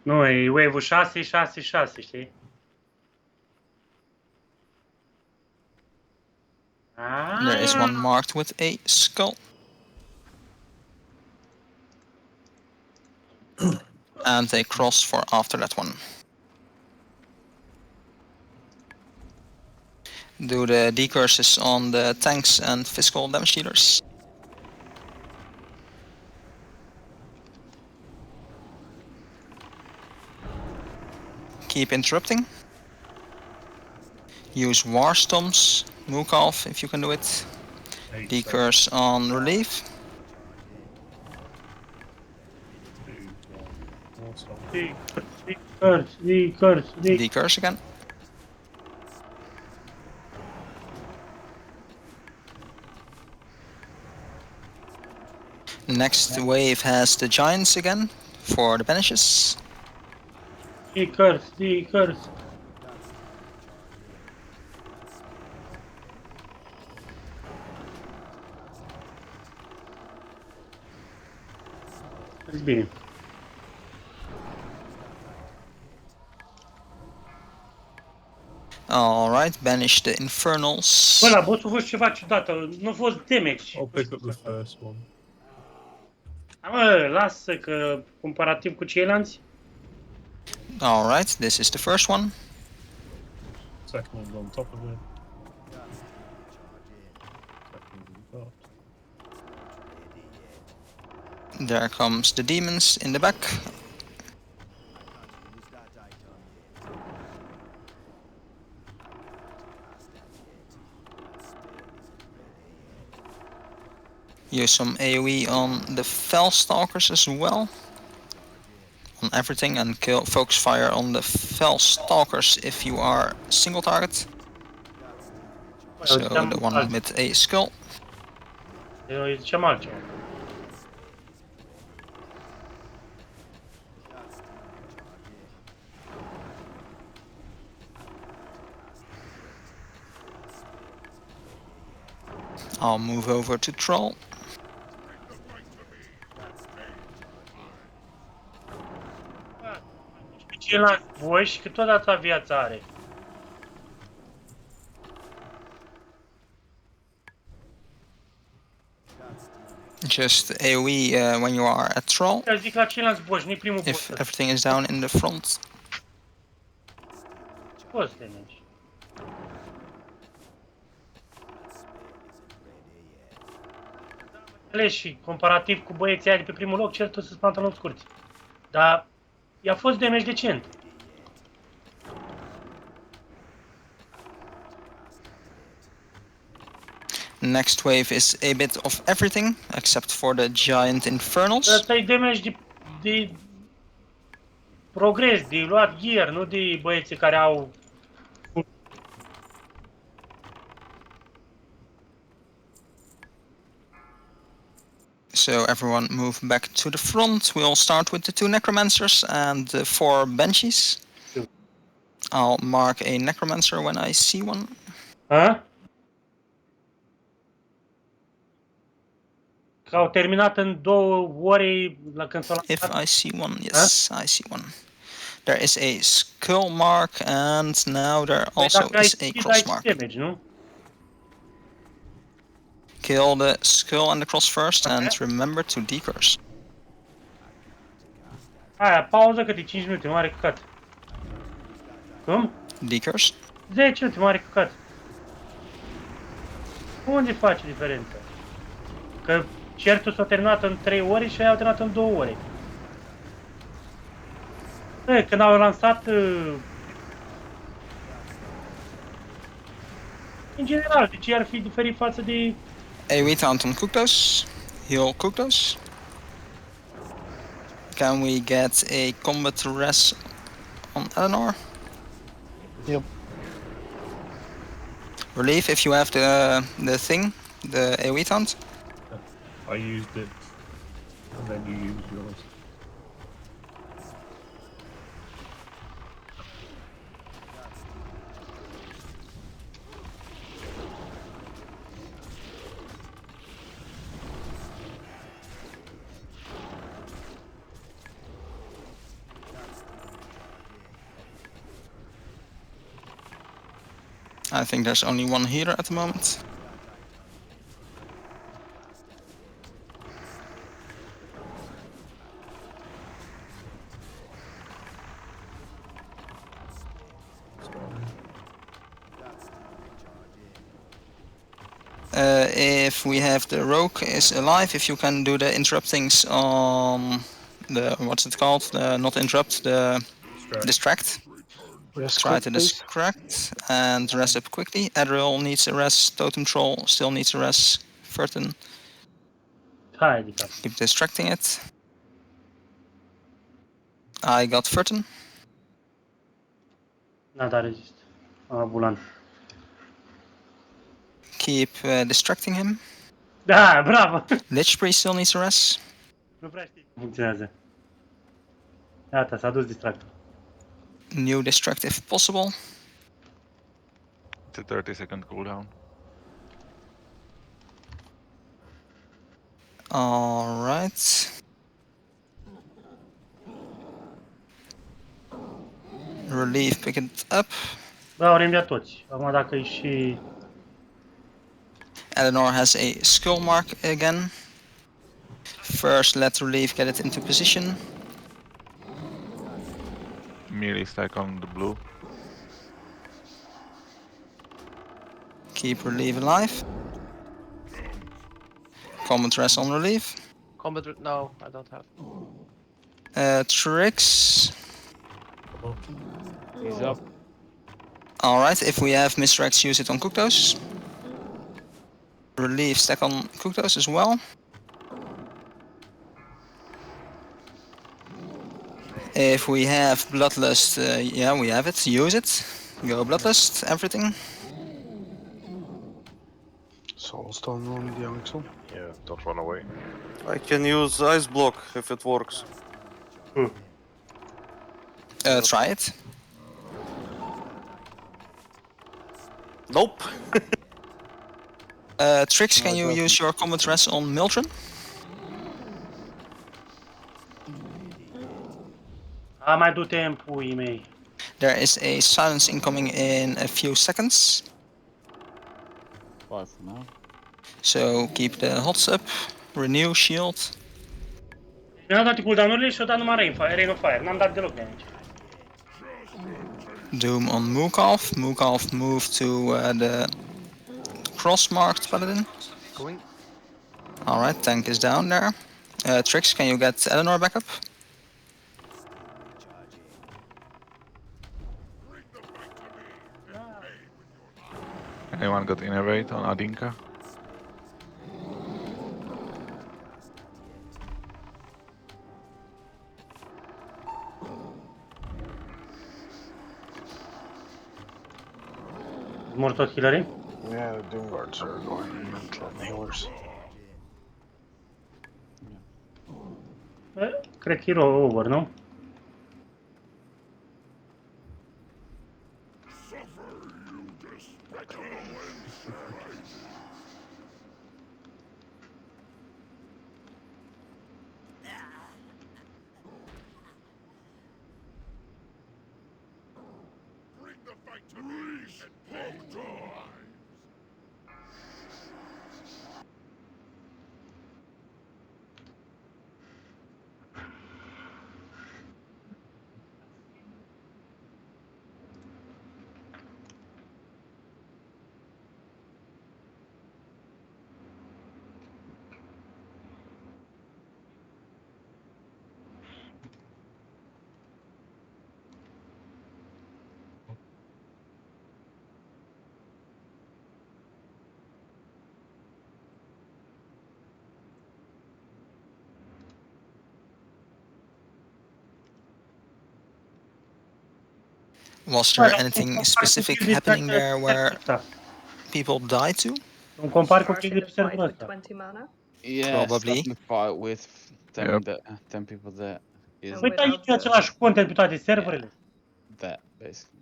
Nu, e wave-ul 6, 6, 6, știi? There is one marked with a skull. And a cross for after that one. Do the decurses on the tanks and physical damage dealers. Keep interrupting. Use war stomps, mook off if you can do it. Decurse on relief. Decurse again. Next wave has the giants again for the banishes. Decurse. It's bine. Alright, banish the infernals. Bă, la boss a fost ceva ciudat, nu a fost damage. I'll pick up the first one. Mă, lasă că comparativ cu ceilalți. Alright, this is the first one. Second one's on top of it. Second one's on top. There comes the demons in the back. Use some AoE on the Fell Stalkers as well. On everything, and kill, focus fire on the Fell Stalkers if you are single target. So the one with a skull. I'll move over to Troll. Ceilalți boși, că tot atâta viață are. Just AoE when you are at Troll. Eu zic la ceilalți boși, nu-i primul boss. If everything is down in the front. Poți să mergi. Și comparativ cu băieții aia de pe primul loc, cer tot să-ți pantaloni scurți. Dar i-a fost damage decent. Next wave is a bit of everything, except for the giant infernals. Asta e damage de progres, de luat gear, nu de băieții care au... So everyone move back to the front. We'll start with the 2 necromancers and the 4 banshees. I'll mark a necromancer when I see one. Ha? Că au terminat în 2 ore la când s-au If I see one, yes, I see one. There is a skull mark, and now there also is a cross mark. Damage, nu? Kill the skull and the cross first, and remember to decurse. Aia, pauză câte 5 minute, mare căcat. Cum? Decurse? 10 minute, mare căcat. Unde face diferența? Că certul s-a terminat în 3 ore și aia au terminat în 2 ore. Când au lansat... În general, de ce ar fi diferit față de... AoE taunt on Kuktos. Heal Kuktos. Can we get a combat res on Eleanor? Yep. Relief if you have the thing, the AoE taunt. I used it, and then you used yours. I think there's only one healer at the moment. If we have the rogue is alive, if you can do the interruptings on the, what's it called? The not interrupt, the distract. Try to distract and rest up quickly. Adriel needs a rest, Totem Troll still needs a rest, Furton. Keep distracting it. I got Furton. N-a dat resist. Ambulant. Keep distracting him. Da, bravo! Lich Priest still needs a rest. Nu prea știi cum funcționează. Gata, s-a dus distractul. New distract if possible. It's a 30-second cooldown. Alright. Relief, pick it up. Bă, au remediat toți. Acum dacă e și... Eleanor has a skull mark again. First let Relief get it into position. Melee stack on the blue. Keep Relief alive. Combat rest on Relief. No, I don't have. Tricks. He's up. Alright, if we have Misdirects, use it on Kuktos. Relief stack on Kuktos as well. If we have Bloodlust, yeah, we have it. Use it. Go Bloodlust, everything. Soulstone on the Amixel. Yeah, don't run away. I can use Ice Block if it works. Try it. Nope. Trix, can you use your combat res on Mildred? Mai du-te în puii mei. There is a silence incoming in a few seconds. 5 for now. So keep the hots up, renew shield. Mi-am dat cooldown-urile și o dat numai Rain of Fire. N-am dat deloc damage. Doom on Mukov. Mukov move to the cross-marked paladin. Going. Alright, tank is down there. Trix, can you get Eleanor back up? Anyone got innervate on Adinka? Mor tot healerii? Yeah, the Doom Guards are going mental on the healers. Cred că hero over, nu? Was there anything specific happening there where people died to? Îmi compar cu Start in the fight with 20 mana. Yeah, Probably. starting the fight with 10 people there is Uite aici e același content pe toate serverele. that, basically.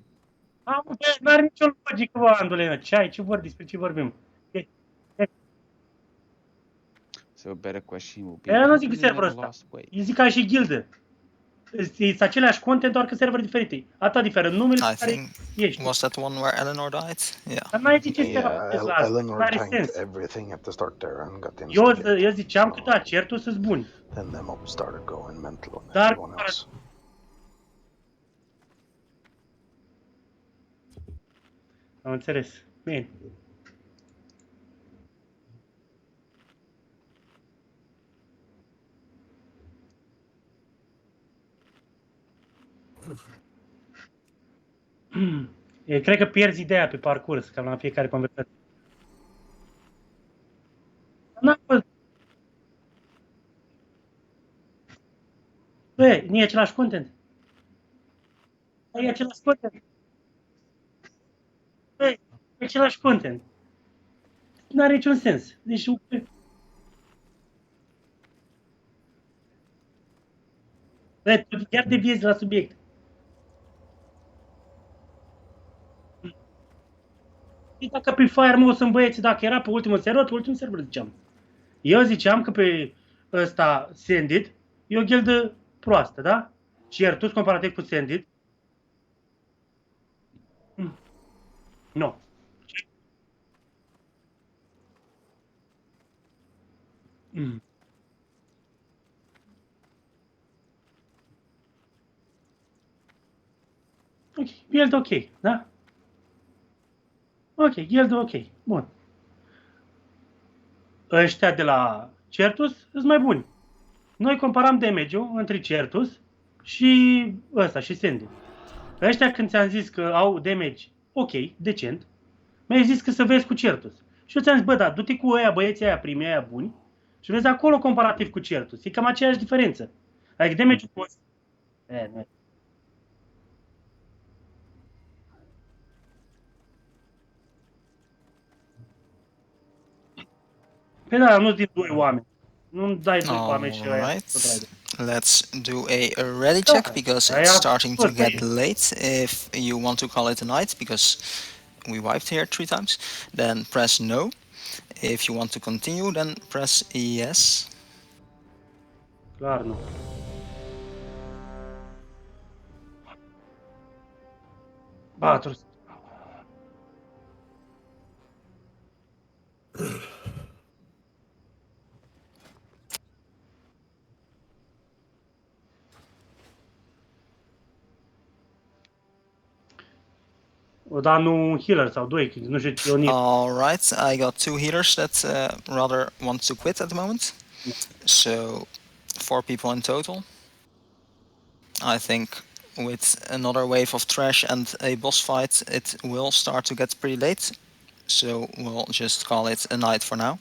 N-are nicio logică, bă, Andolena. Ce ai? Ce vorbim? So a better question will be. Eu nu zic who serverul never ăsta. lost weight? Eu zic ca și gildă. Sunt aceleași content, doar că server diferite. Atât diferă. Numele I pe care think ești. was that one where Eleanor died? Yeah. Dar n-ai zice Yeah, Eleanor n-are tanked sens. everything at the start there and got instant. Eu ziceam că da, certul sunt buni. Then the mob started going mental on Dar everyone else. am înțeles. Bine. Cred că pierzi ideea pe parcurs, cam la fiecare conversație. N-a fost. Bă, nu e același content. E același content. Bă, e același content. N-are niciun sens. Deci... Bă, tu chiar deviezi la subiect. Dacă pe Fire sunt băieți, dacă era pe ultimul server ziceam. Eu ziceam că pe ăsta Sendit e o gildă proastă, da? Și iar toți comparativ cu Sendit. Nu. Ok, gildă ok, da? Ok, gildă ok, bun. Ăștia de la Certus sunt mai buni. Noi comparam damage-ul între Certus și ăsta, și Sendit. Ăștia când ți-am zis că au damage ok, decent, mi-ai zis că să vezi cu Certus. Și eu ți-am zis, bă, da, du-te cu ăia, băieții aia, primii aia buni, și vezi acolo comparativ cu Certus. E cam aceeași diferență. Adică damage-ul cu ăsta. Păi da, nu din doi oameni. Nu dai doi oameni și ăia. Let's do a ready check because it's starting to get late. If you want to call it a night because we wiped here 3 times, then press no. If you want to continue, then press yes. Clar nu. Patru. O da nu un healer sau doi, nu știu, eu nici. Alright, I got 2 healers that rather want to quit at the moment. So 4 people in total. I think with another wave of trash and a boss fight, it will start to get pretty late. So we'll just call it a night for now.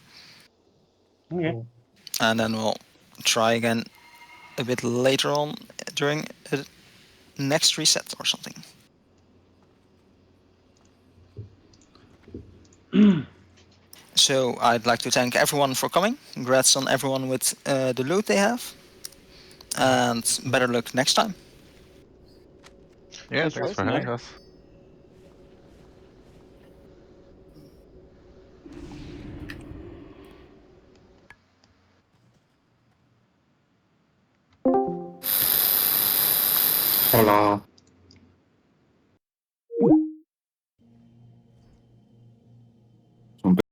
Okay. And then we'll try again a bit later on during a next reset or something. So I'd like to thank everyone for coming. Congrats on everyone with the loot they have. And better luck next time. Yeah, thanks for having us. Hola.